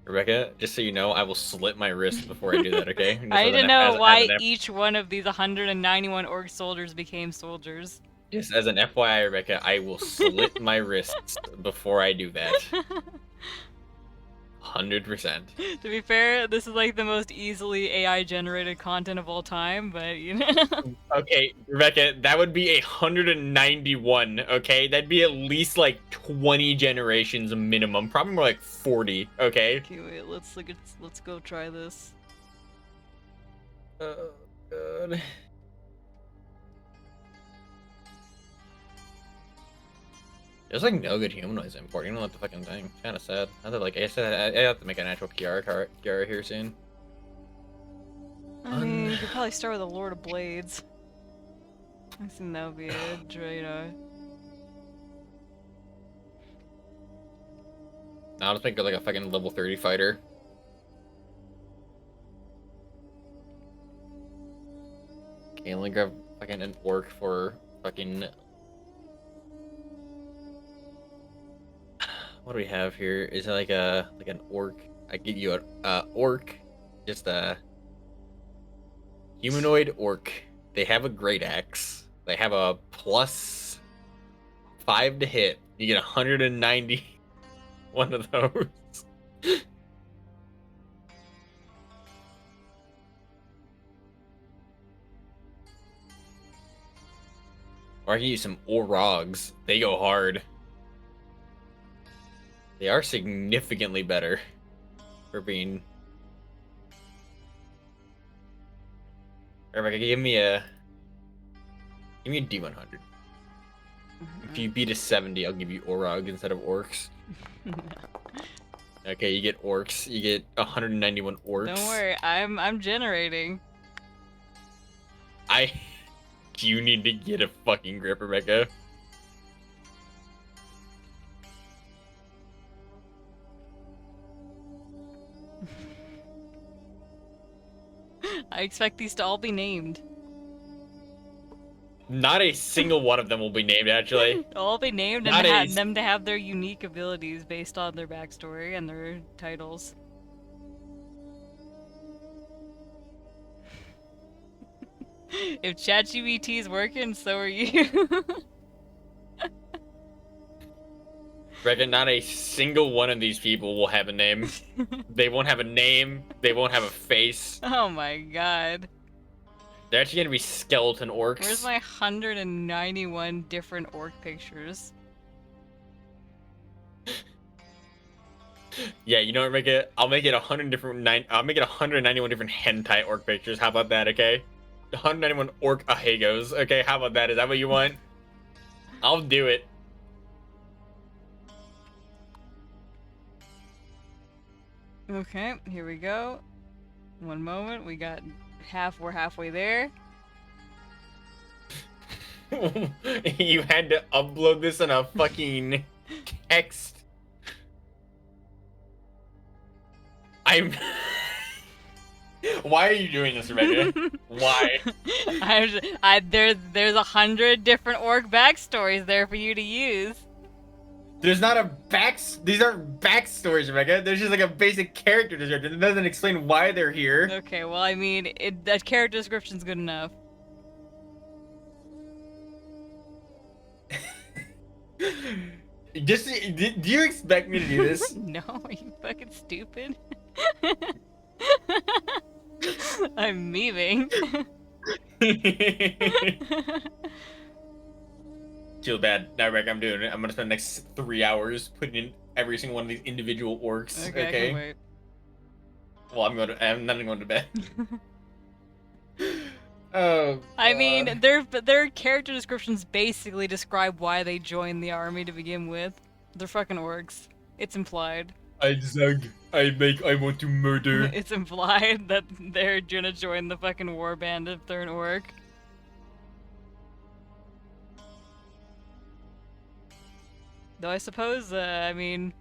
Rebecca, just so you know, I will slit my wrist before I do that, okay? Just I as need to an- know as why an F- each one of these 191 orc soldiers became soldiers. Just as an FYI, Rebecca, I will slit my wrists before I do that. 100%. To be fair, this is like the most easily AI generated content of all time, but Okay, Rebecca, that would be 191, okay? That'd be at least like 20 generations minimum, probably more like 40, okay? Okay, wait, let's go try this. Oh, God. There's like no good humanoids importing. You know what the fucking thing? Kind of sad. I said, I have to make an actual Kiara here soon. I mean, you could probably start with a Lord of Blades. I think that would be a I'll just make it like a fucking level 30 fighter. Okay, let me grab fucking an orc for fucking. What do we have here? Is it like an orc? I get you a orc, just a humanoid orc. They have a great axe. They have a +5 to hit. You get 190 one of those. Or I can use some Orogs. They go hard. They are significantly better for being. Rebecca, give me a D100. If you beat a 70, I'll give you Orog instead of orcs. Okay, you get orcs. You get 191 orcs. Don't worry, I'm generating. You need to get a fucking grip, Rebecca. I expect these to all be named. Not a single one of them will be named, actually. All be named Not and a- them to have their unique abilities based on their backstory and their titles. If ChatGPT's working, so are you. Rebecca, not a single one of these people will have a name. They won't have a name. They won't have a face. Oh my god. They're actually gonna be skeleton orcs. Where's my 191 different orc pictures? Yeah, you know what, Rebecca? I'll make it 191 different hentai orc pictures. How about that, okay? 191 orc ahegos. Okay, how about that? Is that what you want? I'll do it. Okay, here we go. One moment, we're halfway there. You had to upload this in a fucking text. I'm. Why are you doing this, Rebecca? Why? There's 100 different orc backstories there for you to use. There's not a These aren't backstories, Rebecca. There's just like a basic character description. It doesn't explain why they're here. Okay, well, I mean, that character description's good enough. Just do you expect me to do this? No, are you fucking stupid? I'm memeing. Feel bad. Now, Rick, I'm doing it. I'm gonna spend the next 3 hours putting in every single one of these individual orcs. Okay, I can wait. Well, I'm not going to bed. Oh. I mean, God. their character descriptions basically describe why they joined the army to begin with. They're fucking orcs. It's implied. I zug. I want to murder. It's implied that they're gonna join the fucking warband if they're an orc. Though I suppose, I mean,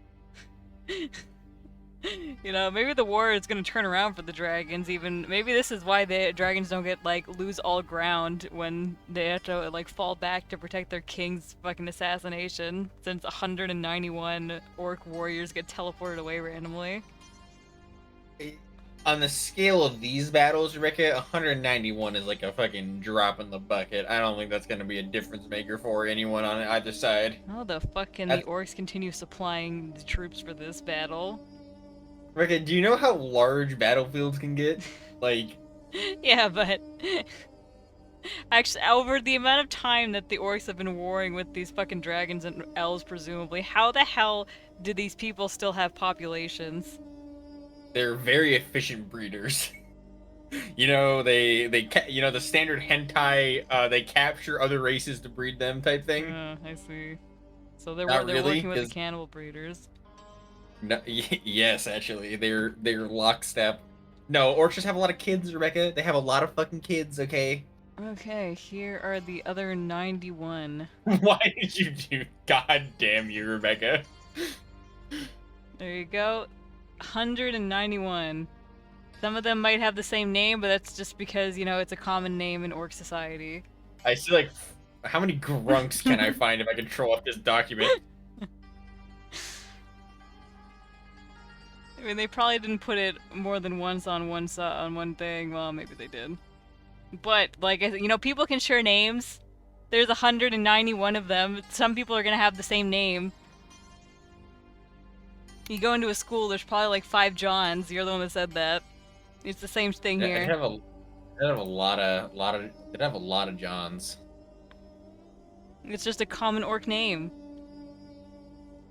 you know, maybe the war is gonna turn around for the dragons. Even maybe this is why the dragons don't get lose all ground when they have to fall back to protect their king's fucking assassination. Since 191 orc warriors get teleported away randomly. On the scale of these battles, Rebecca, 191 is like a fucking drop in the bucket. I don't think that's gonna be a difference maker for anyone on either side. How the fuck can the orcs continue supplying the troops for this battle? Rebecca, do you know how large battlefields can get? Yeah, but actually, over the amount of time that the orcs have been warring with these fucking dragons and elves, presumably, how the hell do these people still have populations? They're very efficient breeders. You know, you know, the standard hentai, they capture other races to breed them type thing. I see. So they're Not really, working with the cannibal breeders. No, yes, actually, they're lockstep. No, orcs just have a lot of kids, Rebecca. They have a lot of fucking kids. Okay. Okay, here are the other 91. Why did you do? God damn you, Rebecca. There you go. 191. Some of them might have the same name, but that's just because, you know, it's a common name in orc society. I see, how many grunks can I find if I control up this document? I mean, they probably didn't put it more than once on one thing. Well, maybe they did. But, you know, people can share names. There's 191 of them. Some people are gonna have the same name. You go into a school, there's probably 5 Johns. You're the one that said that. It's the same thing here. They'd have a lot of Johns. It's just a common orc name.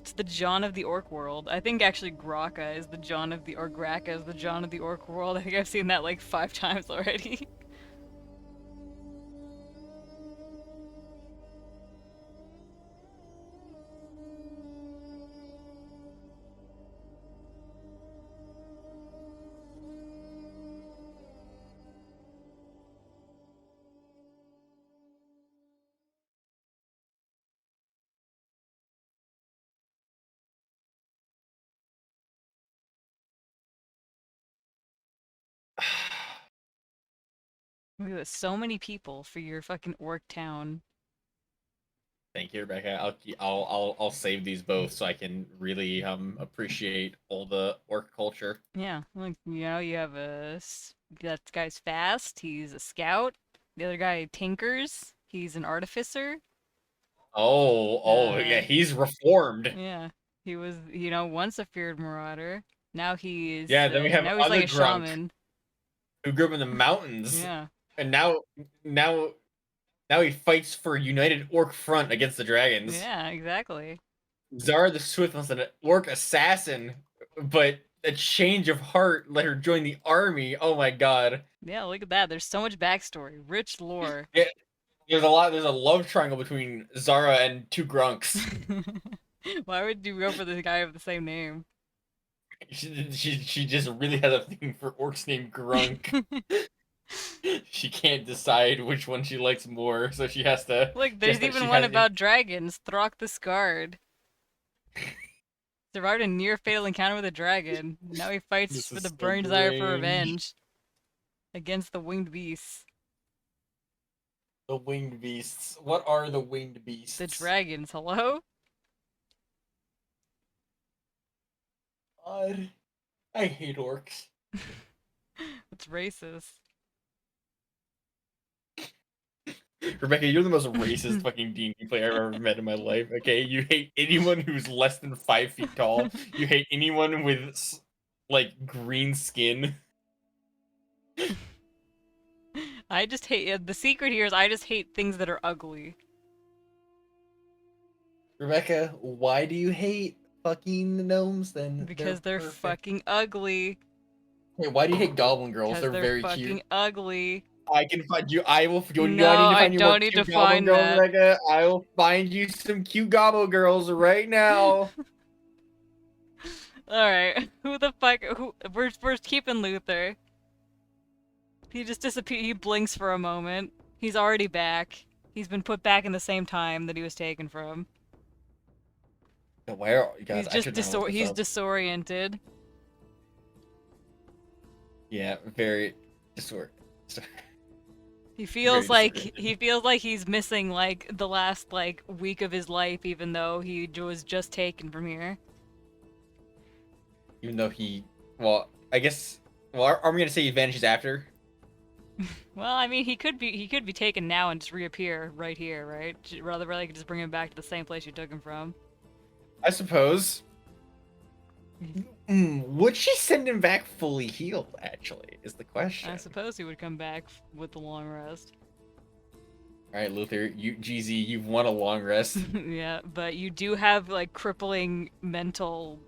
It's the John of the orc world. I think actually Graka is the John of the, or Graka is the John of the orc world. I think I've seen that 5 times already. Look at this, so many people for your fucking orc town. Thank you, Rebecca. I'll save these both so I can really appreciate all the orc culture. Yeah, you know, you have that guy's fast. He's a scout. The other guy tinkers. He's an artificer. Yeah, he's reformed. Yeah, he was, you know, once a feared marauder. Now he is. Yeah, then we have now he's other like a grunk shaman who grew up in the mountains. Yeah. And now he fights for United Orc Front against the dragons. Yeah, exactly. Zara the Swift was an orc assassin, but a change of heart let her join the army. Oh my god. Yeah, look at that. There's so much backstory, rich lore. Yeah, there's a love triangle between Zara and 2 grunks. Why would you go for the guy with the same name? She just really has a thing for orcs named Grunk. She can't decide which one she likes more, so she has to. Look, there's even one about dragons. Throck the Scarred. Survived a near fatal encounter with a dragon. Now he fights with a burning desire for revenge against the winged beasts. The winged beasts. What are the winged beasts? The dragons. Hello? God, I hate orcs. It's racist. Rebecca, you're the most racist fucking D&D player I've ever met in my life. Okay, you hate anyone who's less than 5 feet tall. You hate anyone with green skin. I just hate the secret here is I just hate things that are ugly Rebecca, why do you hate fucking gnomes then? They're because they're perfect. fucking ugly. Hey, why do you hate goblin girls? Because They're they're very fucking cute. ugly. I can find you. I will. Do No, I need to I find you more don't need to cute goblin find girls, that. Rebecca? I will find you some cute goblin girls right now. All right, who the fuck? Who? We're keeping Luther. He just disappears. He blinks for a moment. He's already back. He's been put back in the same time that he was taken from. Where? God, He's I just should not look this he's up. disoriented. Yeah, very disor. He feels Very like disoriented. he's missing like the last like week of his life, even though he was just taken from here. Even though he, well, I guess, well, are we gonna say he vanishes after? Well, I mean, he could be taken now and just reappear right here, right? Rather, like just bring him back to the same place you took him from. I suppose. Would she send him back fully healed? Actually, is the question. I suppose he would come back with the long rest. All right, Luther, GZ, you've won a long rest. Yeah, but you do have like crippling mental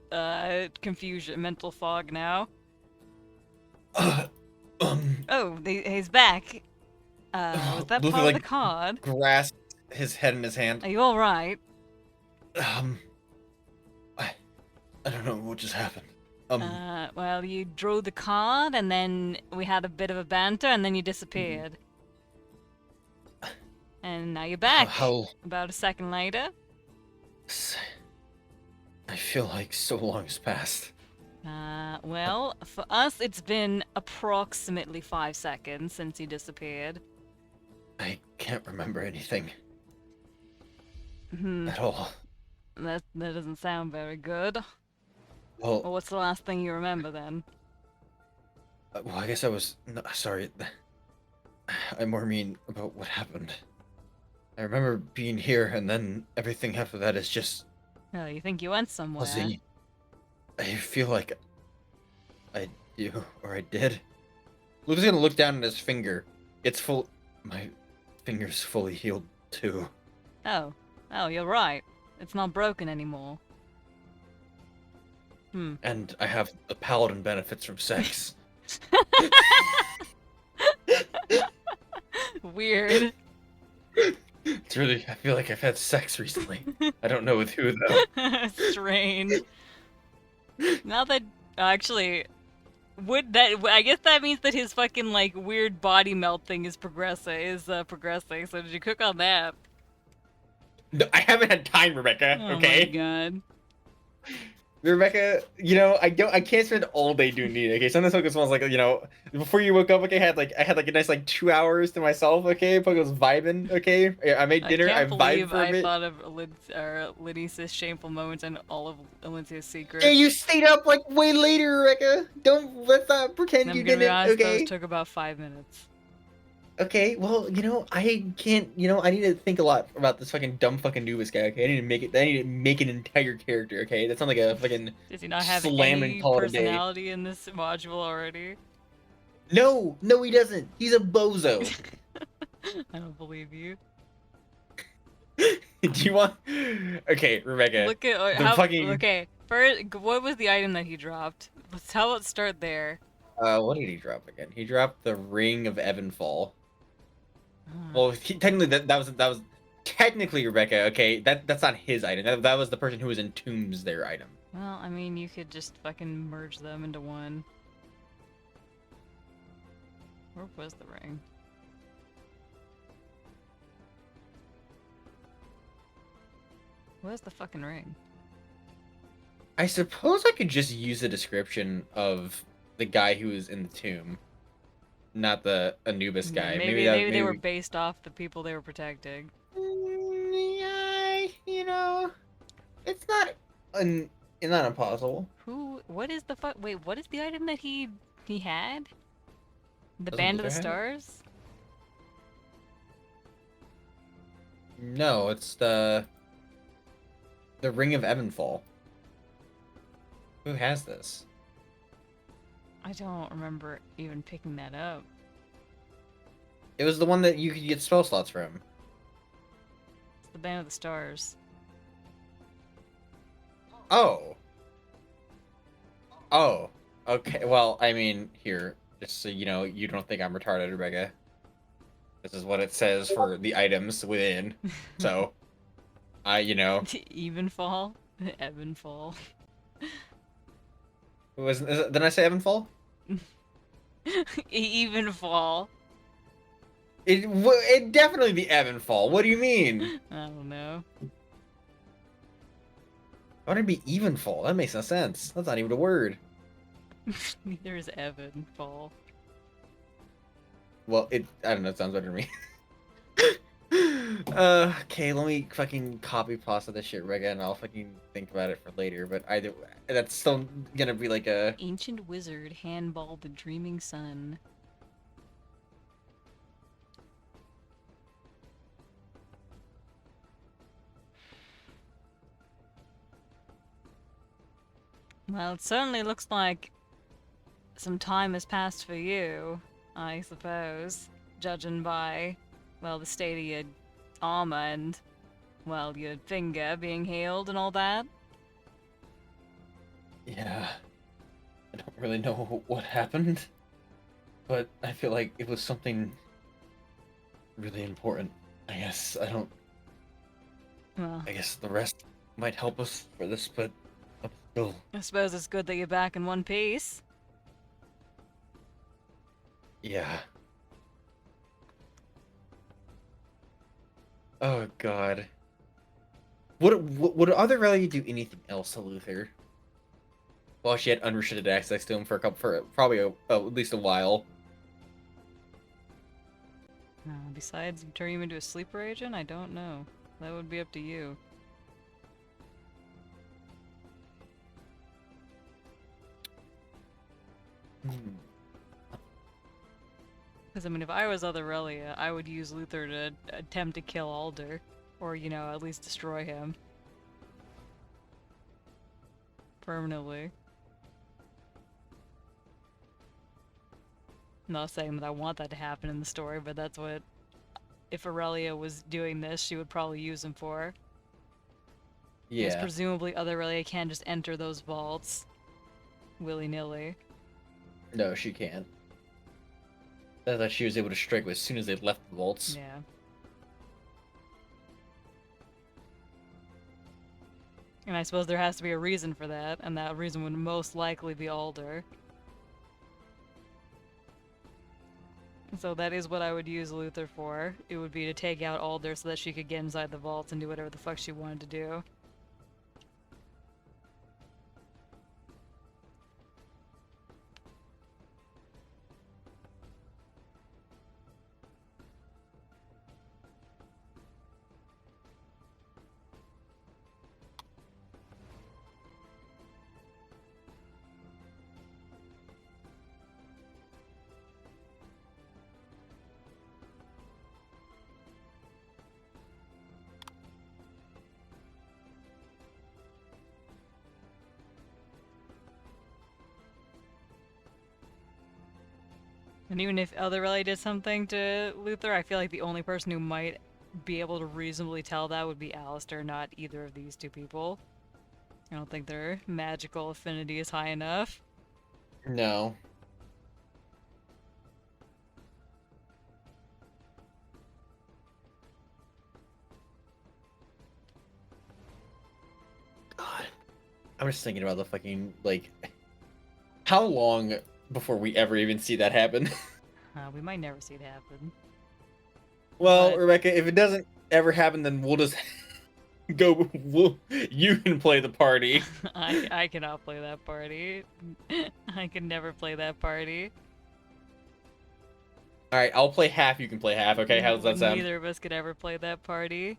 confusion, mental fog now. Oh, he's back. Was that Luther, part of like, the card? grasped his head in his hand. Are you all right? Um, I don't know what just happened. Well, you drew the card, and then we had a bit of a banter, and then you disappeared. And now you're back. How? About a second later. I feel like so long has passed. Well, for us, it's been approximately 5 seconds since you disappeared. I can't remember anything Hmm. at all. That doesn't sound very good. Well, Well, what's the last thing you remember then? well, I guess I was no, sorry. I more mean about what happened. I remember being here, and then everything after that is just Oh, you think you went somewhere? fuzzy. I feel like I do, or I did. Luke's gonna look down at his finger. It's full. My finger's fully healed too. Oh, you're right. It's not broken anymore. And I have the paladin benefits from sex. Weird. It's really. I feel like I've had sex recently. I don't know with who though. Strange. Now that actually, I guess that means that his fucking like weird body melt thing is progressing. Progressing. So did you cook on that? No, I haven't had time, Rebecca. Oh Okay. my god. Rebecca, I can't spend all day doing neat. Okay, sometimes focus was like, before you woke up, okay, I had like a nice like 2 hours to myself. Okay, focus was vibing. Okay, I made dinner. I can't vibed believe for a I bit. thought of Lenise's shameful moments and all of Alicia's secrets. Yeah, you stayed up like way later, Rebecca. Let's not pretend I'm you gonna be didn't. honest, Okay. those took about 5 minutes. Okay, well, I can't, I need to think a lot about this fucking dumb fucking Nubis guy, okay? I need to make an entire character, okay? That's not like a fucking Does he not have slam and any call it a day. personality in this module already? No, he doesn't. He's a bozo. I don't believe you. Do you want... Okay, Rebecca. Look at okay. First, what was the item that he dropped? Let's start there. What did he drop again? He dropped the Ring of Evanfall. Well, technically that was technically Rebecca. Okay, that's not his item. That was the person who was in Tombs their item. Well, I mean, you could just fucking merge them into one. Where was the ring? Where's the fucking ring? I suppose I could just use the description of the guy who was in the tomb, not the Anubis guy. Maybe they were based off the people they were protecting. Yeah, it's not impossible. What is the fuck? Wait, what is the item that he had? The Doesn't Band of the Luther have it? Stars? No, it's the Ring of Evanfall. Who has this? I don't remember even picking that up. It was the one that you could get spell slots from. It's the Band of the Stars. Oh. Oh. Okay. Well, I mean, here, just so you know, you don't think I'm retarded, Rebecca. This is what it says for the items within. So, you know, Evenfall? Evanfall. didn't I say Evanfall? Evenfall. It definitely be Evanfall. What do you mean? I don't know. Why would it be Evenfall? That makes no sense. That's not even a word. Neither is Evanfall. Well, I don't know, it sounds better to me. Okay, let me fucking copy pasta this shit, Rega, and I'll fucking think about it for later, but either that's still gonna be like a... Ancient Wizard handball the Dreaming Sun. Well, it certainly looks like some time has passed for you, I suppose, judging by, well, the state of your armor and, well, your finger being healed and all that. Yeah, I don't really know what happened, but I feel like it was something really important. I guess Well, I guess the rest might help us for this, but I'm still... I suppose it's good that you're back in one piece. Yeah. Oh god. Would Other Rally do anything else to Luther? Well, she had unrestricted access to him for probably at least a while. Besides turning him into a sleeper agent, I don't know. That would be up to you. Hmm. Because, I mean, if I was Aurelia, I would use Luther to attempt to kill Alder. Or, you know, at least destroy him. Permanently. I'm not saying that I want that to happen in the story, but that's what... If Aurelia was doing this, she would probably use him for. Because Yeah. presumably Aurelia can't just enter those vaults willy-nilly. No, she can't. I thought she was able to strike as soon as they left the vaults. Yeah. And I suppose there has to be a reason for that, and that reason would most likely be Alder. So that is what I would use Luther for. It would be to take out Alder so that she could get inside the vaults and do whatever the fuck she wanted to do. And even if Elderelli did something to Luther, I feel like the only person who might be able to reasonably tell that would be Alistair, not either of these two people. I don't think their magical affinity is high enough. No. God. I'm just thinking about the fucking, like... How long before we ever even see that happen? We might never see it happen. Well, But- Rebecca, if it doesn't ever happen, then we'll just go... you can play the party. I cannot play that party. I can never play that party. Alright, I'll play half, you can play half, okay? How does that sound? Neither of us could ever play that party.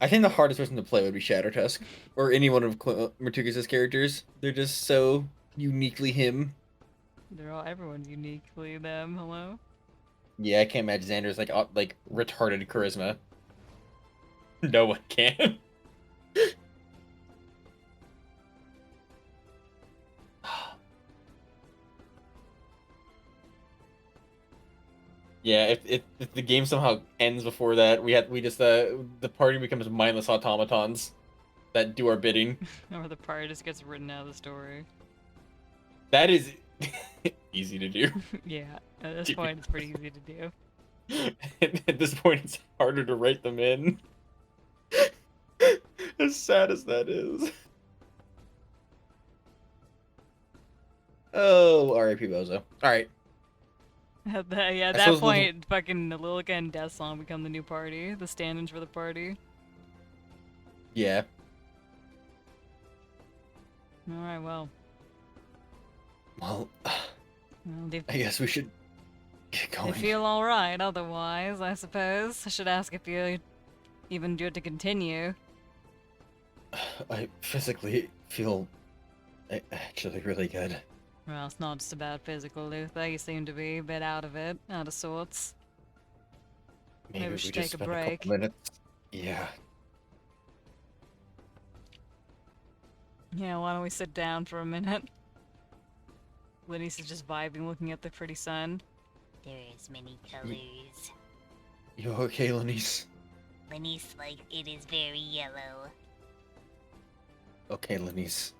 I think the hardest person to play would be Shattertusk. Or any one of Mertukus' characters. They're just so uniquely him. Everyone's uniquely them, hello? Yeah, I can't imagine Xander's like retarded charisma. No one can. Yeah, if the game somehow ends before that, we just the party becomes mindless automatons that do our bidding. Or the party just gets written out of the story. That is easy to do. Yeah, at this Dude. point, it's pretty easy to do. At this point, it's harder to write them in. As sad as that is. Oh, R.I.P. Bozo. All right. At I that suppose point, fucking Lilica and Deathsong become the new party, the stand-ins for the party. Yeah. Alright, well. Well, Well, I guess we should get they going. feel alright otherwise, I suppose. I should ask if you even do it to continue. I physically feel actually really good. Well, it's not just about physical, Luther. You seem to be a bit out of it, out of sorts. Maybe we we should just take a spend break. couple minutes. Yeah. Yeah, why don't we sit down for a minute? Lenise is just vibing, looking at the pretty sun. There's many colors. You okay, Lenise? Lenise, like, it is very yellow. Okay, Lenise.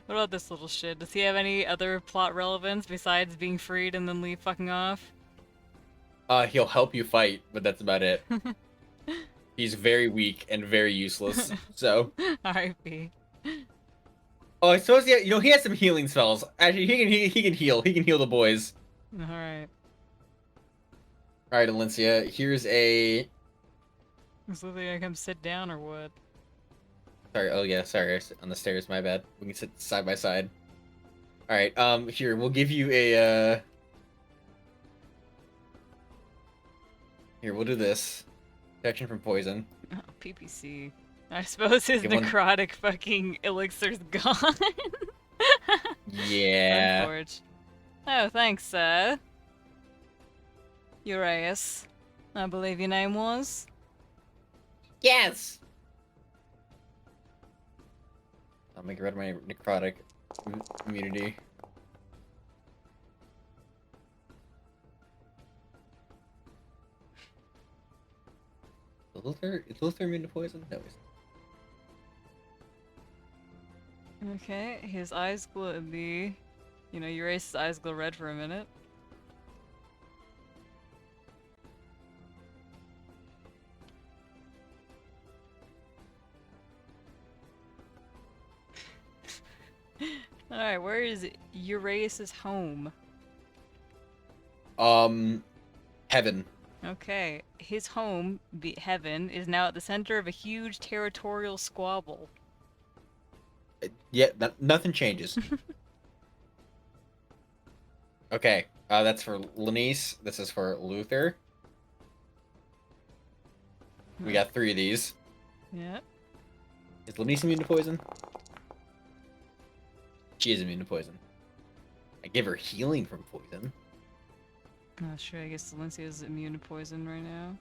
What about this little shit? Does he have any other plot relevance besides being freed and then leave fucking off? He'll help you fight, but that's about it. He's very weak and very useless. So. R.I.P. Oh, I suppose yeah. You know he has some healing spells. Actually, he can heal. He can heal the boys. Alright. All right, Alencia. Here's a. So they gonna come sit down or what? Sorry. Oh yeah. Sorry. On the stairs. My bad. We can sit side by side. All right. Here we'll give you a. Here we'll do this. Protection from poison. Oh, PPC. I suppose his Give one- necrotic fucking elixir's gone. Yeah. Unfortunate. Oh, thanks, sir. Urias. I believe your name was? Yes. I'll make rid of my necrotic immunity. Is Luther immune to poison? No. Okay, his eyes glow. Urias' eyes glow red for a minute. Alright, where is Urias' home? Heaven. Okay, his home, heaven, is now at the center of a huge territorial squabble. Yeah, nothing changes. Okay, that's for Lenise. This is for Luther. We got 3 of these. Yeah. Is Lenise immune to poison? She is immune to poison. I give her healing from poison. Oh, sure, I guess Valencia is immune to poison right now.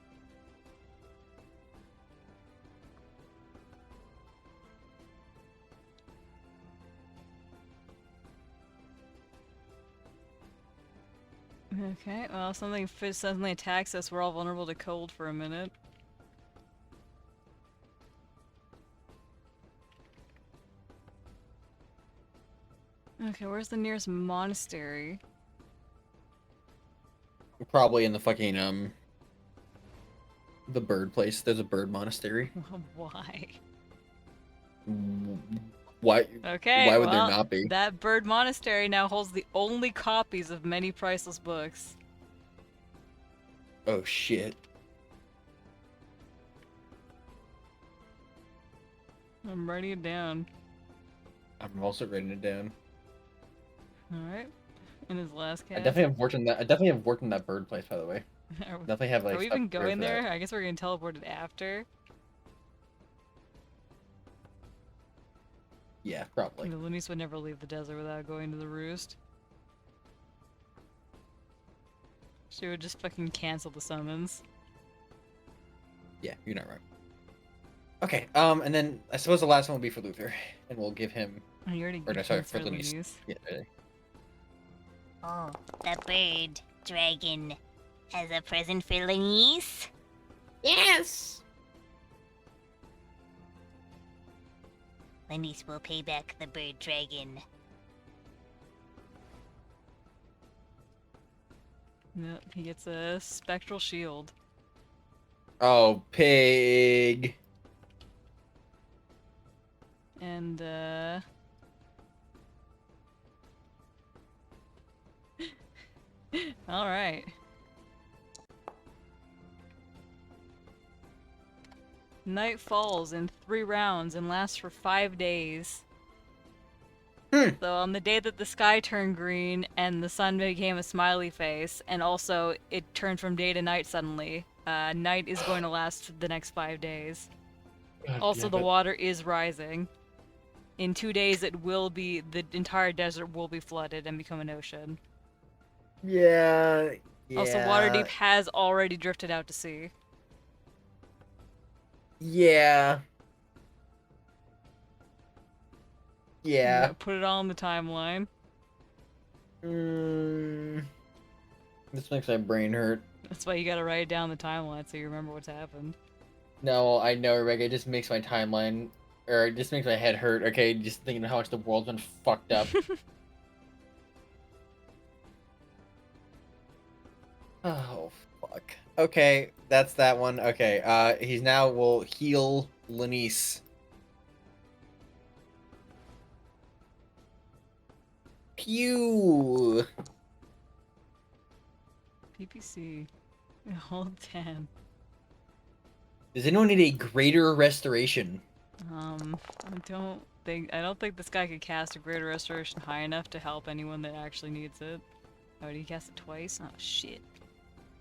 Okay, well, if something suddenly attacks us, we're all vulnerable to cold for a minute. Okay, where's the nearest monastery? Probably in the fucking, the bird place. There's a bird monastery. Why? Why? Okay, Why would well, there not be? that bird monastery now holds the only copies of many priceless books. Oh shit. I'm writing it down. I'm also writing it down. Alright. In his last cast. I definitely have worked in that bird place, by the way. Definitely have like. Are we stuff even prepared going for that. there? I guess we're getting teleported after. Yeah, probably. The Lenise would never leave the desert without going to the roost. She would just fucking cancel the summons. Yeah, you're not wrong. Okay. And then I suppose the last one will be for Luther, and we'll give him. Oh, you already Or no, sorry, for transferred Lenise. Lenise. Yeah. Oh, the bird dragon has a present for Lenise. Yes. Lenise will pay back the bird dragon. Yep, he gets a spectral shield. Oh, pig. And, alright. Night falls in 3 rounds and lasts for 5 days. So on the day that the sky turned green and the sun became a smiley face, and also it turned from day to night suddenly, night is going to last the next 5 days. Also, the water is rising. In 2 days, the entire desert will be flooded and become an ocean. Yeah. Also, Waterdeep has already drifted out to sea. Yeah. Yeah. Put it all in the timeline. This makes my brain hurt. That's why you gotta write it down in the timeline so you remember what's happened. No, I know, Rebecca. It just makes my timeline, or it just makes my head hurt. Okay, just thinking of how much the world's been fucked up. Oh fuck. Okay, that's that one. Okay, he's now will heal Lenise. Pew. PPC. Hold 10. Does anyone need a greater restoration? I don't think this guy could cast a greater restoration high enough to help anyone that actually needs it. Oh, did he cast it twice? Oh shit.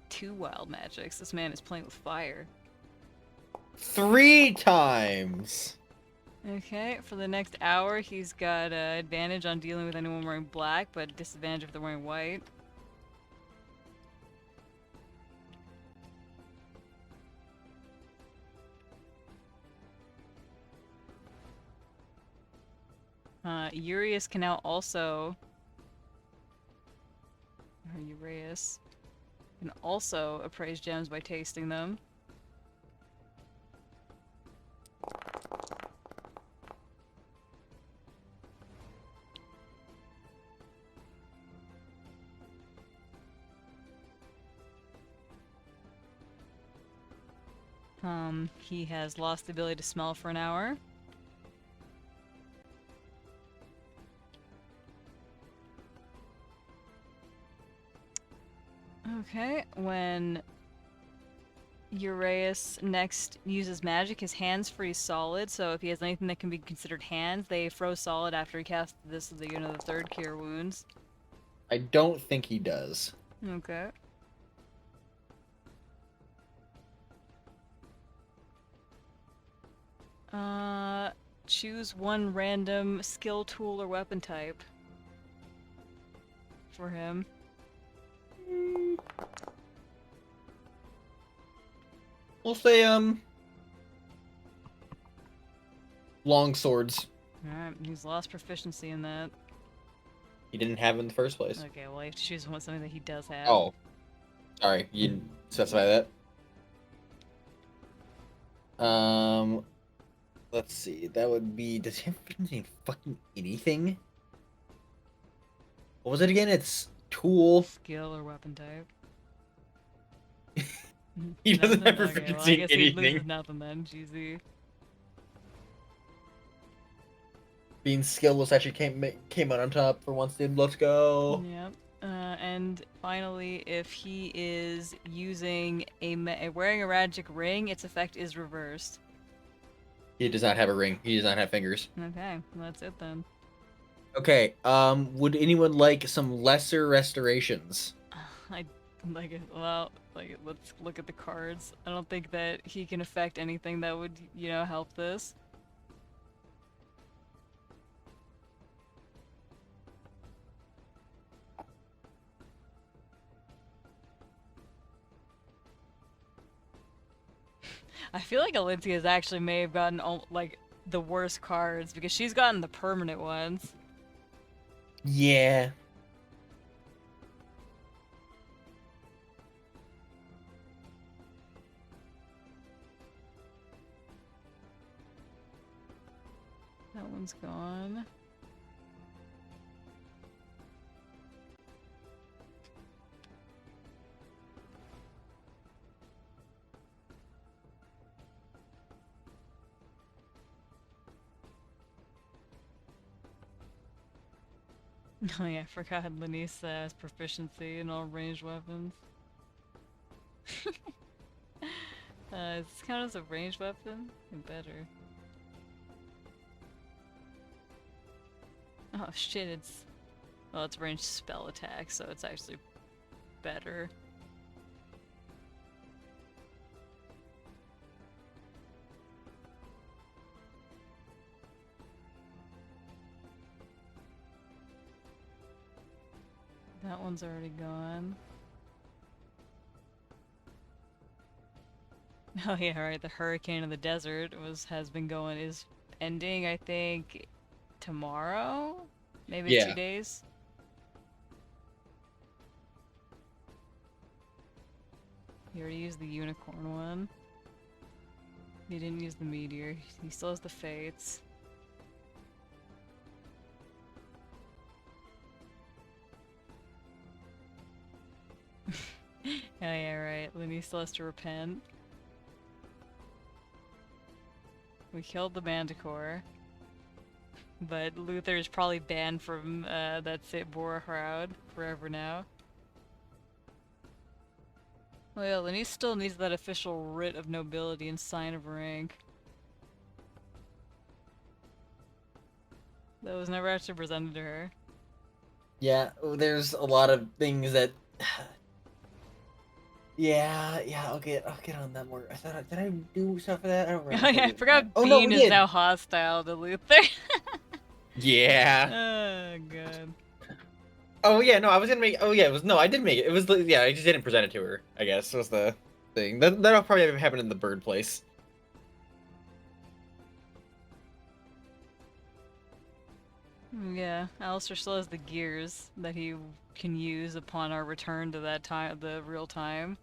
2 wild magics. This man is playing with fire. 3 times. Okay, for the next hour, he's got advantage on dealing with anyone wearing black, but disadvantage if they're wearing white. Urias can now also... Or Urias can also appraise gems by tasting them. He has lost the ability to smell for an hour. Okay, when Urias next uses magic, his hands freeze solid, so if he has anything that can be considered hands, they froze solid after he cast the 3rd Cure Wounds. I don't think he does. Okay. Choose one random skill, tool, or weapon type for him. We'll say, long swords. Alright, he's lost proficiency in that. He didn't have in the first place. Okay, well, I have to choose something that he does have. Oh. Sorry, you didn't specify that. Let's see. That would be... Does he have proficiency in fucking anything? What was it again? It's tool. Skill or weapon type. He doesn't have Okay, proficiency well, I in guess he anything. loses nothing then, GZ. Being skillless actually came out on top for once, dude. Let's go. Yep. And finally, if he is using wearing a magic ring, its effect is reversed. He does not have a ring. He does not have fingers. Okay, well, that's it then. Okay. Would anyone like some lesser restorations? I like it. Well, like let's look at the cards. I don't think that he can affect anything that would, help this. I feel like Olympia actually may have gotten like the worst cards because she's gotten the permanent ones. Yeah. That one's gone. Oh yeah, I forgot Lenise has proficiency in all ranged weapons. Does this count as a ranged weapon? Better. Oh shit, it's... Well, it's ranged spell attack, so it's actually better. That one's already gone. Oh yeah, right. The Hurricane of the Desert is ending, I think, tomorrow? Maybe Yeah. 2 days? He already used the unicorn one. He didn't use the meteor. He still has the fates. Oh yeah, right. Lenise still has to repent. We killed the Manticore. But Luther is probably banned from that Sitbora crowd forever now. Oh yeah, Lenise still needs that official writ of nobility and sign of rank. That was never actually presented to her. Yeah, there's a lot of things that. Yeah, I'll get on that more. Did I do stuff for that? I don't remember. Oh If I yeah, I did that. forgot Oh no, Bean we is did. now hostile to Luther. Yeah. Oh god. Oh yeah, no, I was gonna make. Oh yeah, it was no, I did make it. It was yeah, I just didn't present it to her. I guess was the thing. That'll probably have happened in the bird place. Yeah, Alistair still has the gears that he can use upon our return to that time, the real time.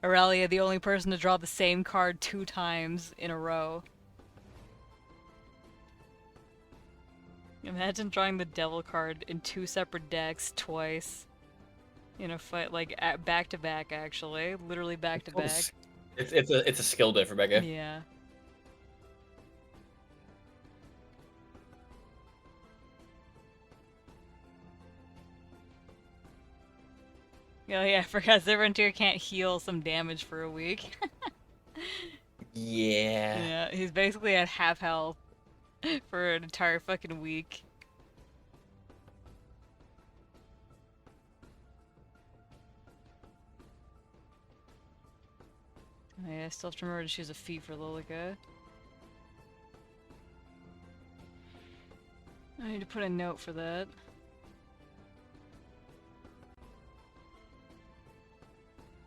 Aurelia, the only person to draw the same card 2 times in a row. Imagine drawing the devil card in 2 separate decks twice in a fight, like back to back. Actually, literally back to back. It's a skill diff, Rebecca. Yeah. Oh yeah, I forgot Zervantir can't heal some damage for a week. Yeah. Yeah, he's basically at half health for an entire fucking week. Oh, yeah, I still have to remember to choose a feat for Lilica. I need to put a note for that.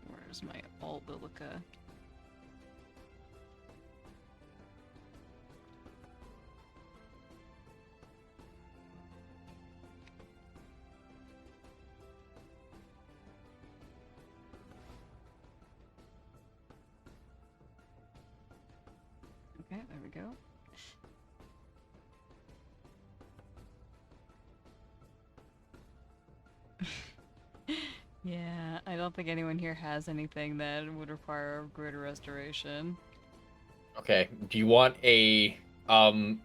Where's my alt Lilica? Okay, there we go. Yeah, I don't think anyone here has anything that would require a greater restoration. Okay. Do you want some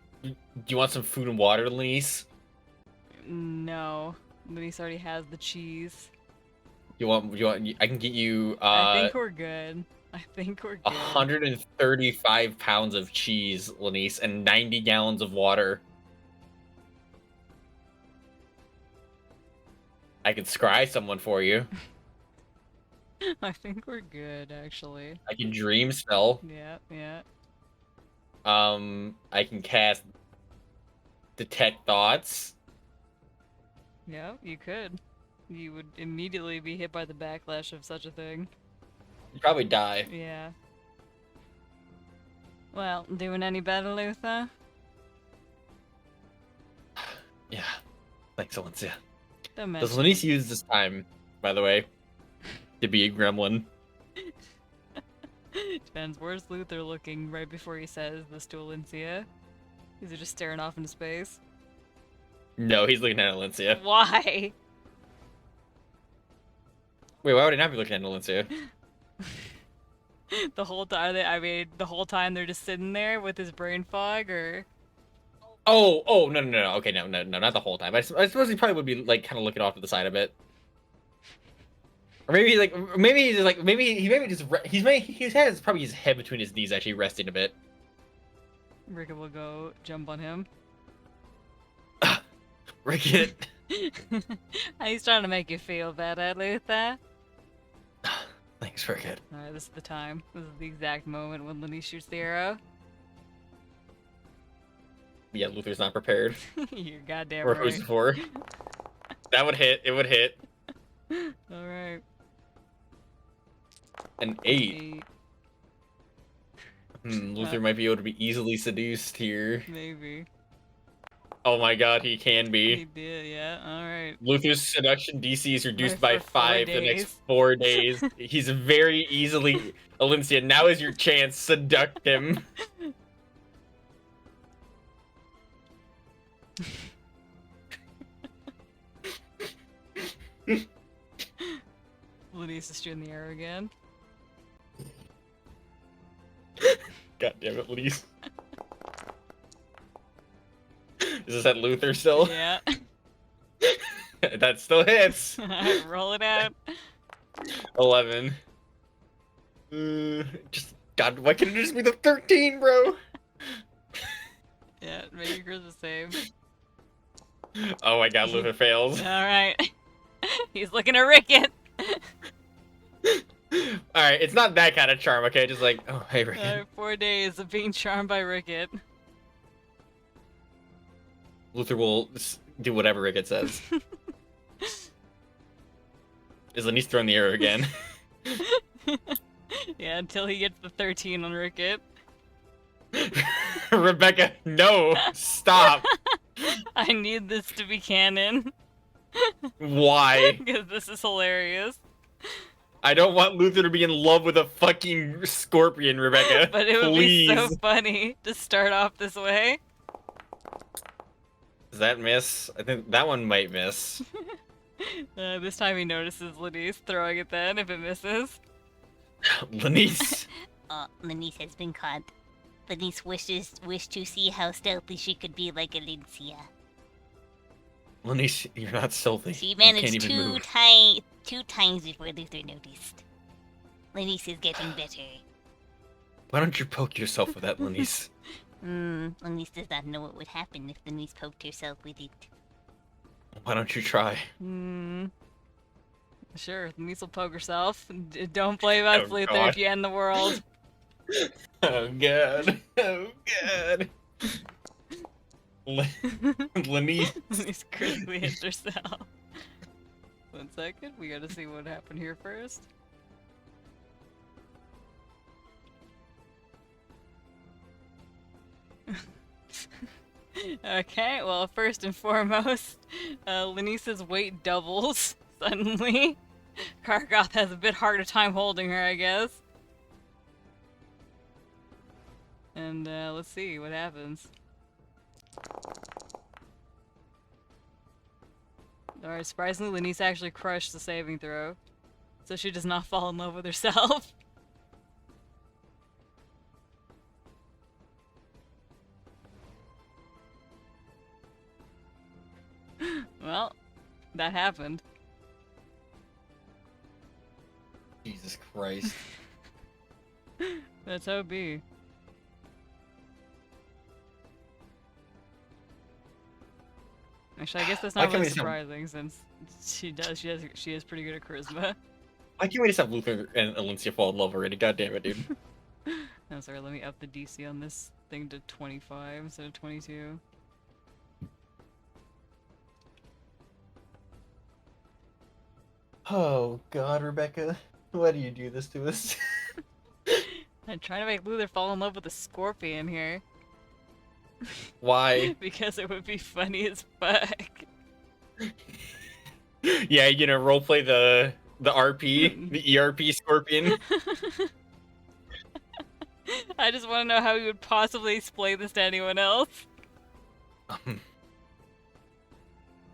food and water, Lenise? No, Luis already has the cheese. I can get you I think we're good. I think we're good. 135 pounds of cheese, Lenise, and 90 gallons of water. I could scry someone for you. I think we're good, actually. I can dream spell. Yeah, yeah. I can cast detect thoughts. Yeah, you could. You would immediately be hit by the backlash of such a thing. You'd probably die. Yeah. Well, doing any better, Luther? Yeah. Thanks, Valencia. Don't Does mention Lenise it. use this time, by the way, to be a gremlin? Depends. Where's Luther looking right before he says this to Valencia? Is he just staring off into space? No, he's looking at Valencia. Why? Wait, why would he not be looking at Valencia? The whole time, I mean, the whole time they're just sitting there with his brain fog, or... Oh, no. Okay, no, not the whole time. I suppose he probably would be, like, kind of looking off to the side a bit. Or maybe, like, maybe he's like, maybe just, he has probably his head between his knees, actually resting a bit. Rika will go jump on him. Ricket. He's trying to make you feel better, Luther. Thanks, Ricket. Alright, this is the time. This is the exact moment when Lenise shoots the arrow. Yeah, Luther's not prepared. You're goddamn Or who's right. for? That would hit. It would hit. Alright. An 8. Luther might be able to be easily seduced here. Maybe. Oh my god, he can He be. did, yeah. Alright. Luther's seduction DC is reduced Right, by for 4 5 the next days. 4 days. He's very easily... Valencia, now is your chance. Seduct him. Lenise is shooting the arrow again. God damn it, Lise. Is this at Luther still? Yeah. That still hits. Roll it out. 11. Just God, why can't it just be the 13, bro? Yeah, make yours the same. Oh my god, Luther fails. Alright. He's looking at Ricket. Alright, it's not that kind of charm, okay? Just like, oh, hey, Rick. 4 days of being charmed by Ricket. Luther will do whatever Ricket says. Is Lenise throwing the arrow again? Yeah, until he gets the 13 on Ricket. Rebecca, no! Stop! I need this to be canon. Why? Because this is hilarious. I don't want Luther to be in love with a fucking scorpion, Rebecca. But it would Please. be so funny to start off this way. Does that miss? I think that one might miss. This time he notices Lenise throwing it then if it misses. Lenise. Lenise has been caught. Lenise wished to see how stealthy she could be like Alicia. Lenise, you're not stealthy. She You managed can't even move. two times before Luther noticed. Lenise is getting better. Why don't you poke yourself with that, Lenise? Lenise does not know what would happen if Lenise poked herself with it. Why don't you try? Sure, Lenise will poke herself. Don't blame us, Oh, Luther, God. if you end the world. Oh god. Oh god. Lenise. Lenise critically hits herself. 1 second, we gotta see what happened here first. Okay, well, first and foremost, Lenise's weight doubles suddenly. Kargoth has a bit harder time holding her, I guess. And let's see what happens. Alright, surprisingly, Lenise actually crushed the saving throw. So she does not fall in love with herself. Well, that happened. Jesus Christ. That's how it be. Actually, I guess that's Why not can't really we just have- surprising since she is pretty good at charisma. Why can't we just have Luther and Valencia fall in love already? God damn it, dude. I'm sorry, let me up the DC on this thing to 25 instead of 22. Oh God, Rebecca, why do you do this to us? I'm trying to make Luther fall in love with a scorpion here. Why? Because it would be funny as fuck. Yeah, roleplay the RP, the ERP scorpion. I just want to know how you would possibly explain this to anyone else.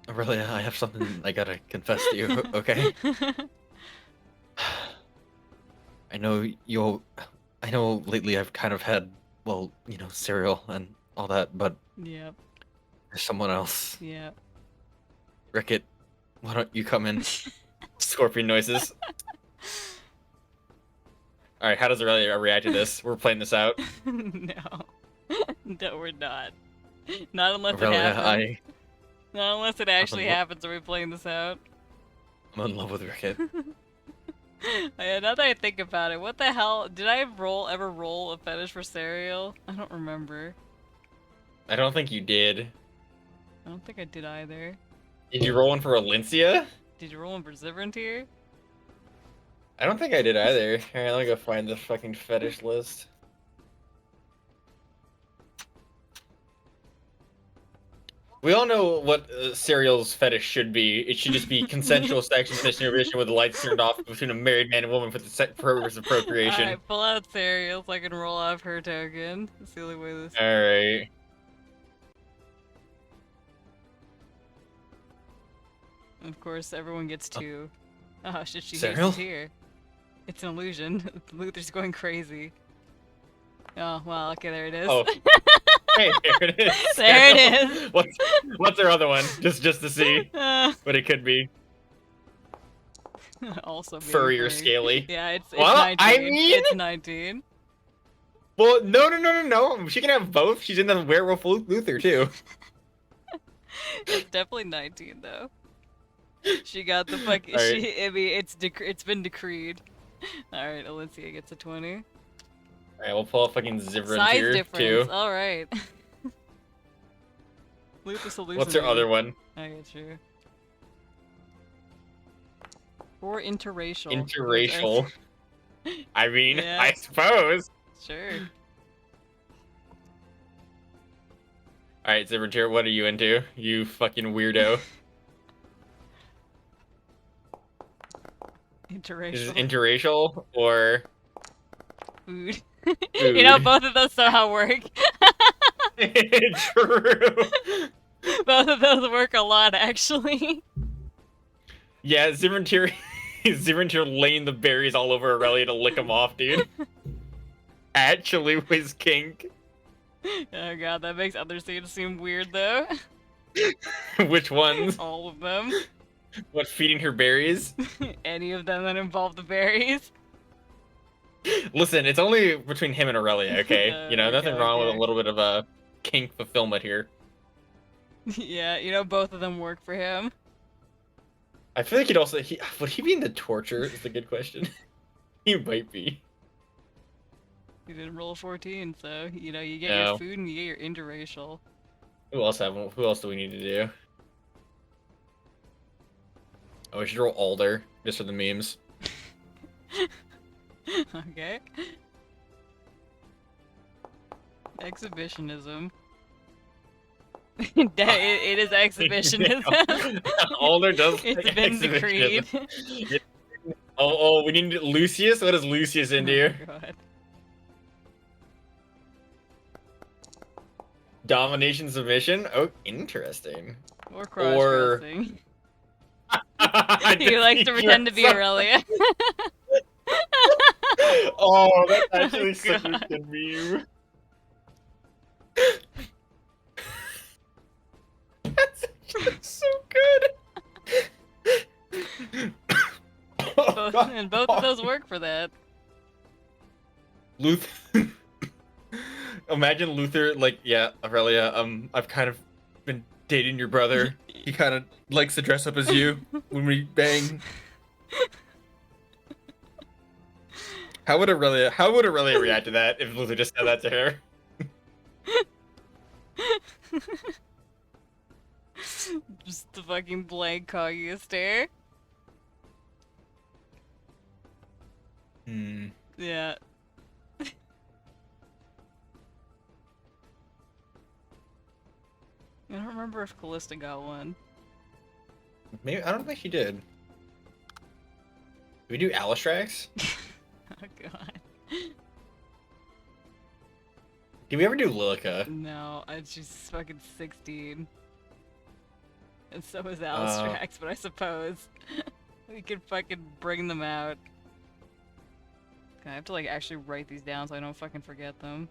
Really, I have something I gotta confess to you, okay? I know I know lately I've kind of had, well, cereal and all that, but Yep, there's someone else. yep. Rickett, why don't you come in? Scorpion noises. Alright, how does Aurelia react to this? We're playing this out. No. No, we're not. Not unless it Aurelia, happens. Not unless it actually lo- happens, are we playing this out? I'm in love with Rickett. Yeah, now that I think about it, what the hell? Did I ever roll a fetish for cereal? I don't remember. I don't think you did. I don't think I did either. Did you roll one for Valencia? Did you roll one for Zivrantier? I don't think I did either. Alright, let me go find the fucking fetish list. We all know what cereal's fetish should be. It should just be consensual sex and inhibition with the lights turned off between a married man and woman for the purpose of procreation. Alright, pull out cereal so I can roll off her token. That's the only way this. Alright. Of course, everyone gets two. Oh shit, she Cereal? hates here. It's an illusion. Luther's going crazy. Oh, well, okay, there it is. Oh. Hey, there it is. There it is. What's her other one? Just to see what it could be. Also being Furry or scaly. Yeah, it's Well, 19. I mean- It's 19. Well, no. She can have both. She's in the werewolf Luther too. It's definitely 19 though. She got the fuck. Alright. I mean, it's been decreed. All right, Alicia gets a 20. Alright, we'll pull a fucking Zivran Size here difference. too. All right. Lupus hallucinating. What's her other one? I get you. Or interracial. Interracial. I mean, Yeah. I suppose. Sure. Alright, Zivran, what are you into? You fucking weirdo. Interracial. Is it interracial or Food. food? You know, both of those somehow work. True. Both of those work a lot, actually. Yeah, Zivran laying the berries all over Aurelia to lick them off, dude. Actually was kink. Oh god, that makes other scenes seem weird, though. Which ones? All of them. What, feeding her berries? Any of them that involve the berries. Listen, it's only between him and Aurelia, okay? Nothing Okay, wrong with okay. a little bit of a kink fulfillment here. Yeah, you know, both of them work for him. I feel like would he be into torture is the good question. He might be. You didn't roll a 14, so, you know, you get No. your food and you get your interracial. Who else do we need to do? Oh, we should roll Alder, just for the memes. Okay. Exhibitionism. It is exhibitionism. Alder does It's like been decreed. exhibitionism. Oh, we need Lucius? What is Lucius into? Oh, God. Domination submission? Oh, interesting. Or cross-dressing. He likes to You pretend to be are so- Aurelia. Oh, that's actually Oh, such a God. good meme. That's actually so good. Both of those work for that. Luther. Imagine Luther, yeah, Aurelia, I've kind of been dating your brother. He kind of likes to dress up as you when we bang. How would Aurelia react to that if Luther just said that to her? Just the fucking blank coggy stare. Hmm. Yeah. I don't remember if Callista got one. Maybe I don't think she did. Did we do Alistrax? Oh god. Did we ever do Lilica? No, she's fucking 16. And so is Uh, Alistrax, but I suppose we could fucking bring them out. Okay, I have to like actually write these down so I don't fucking forget them.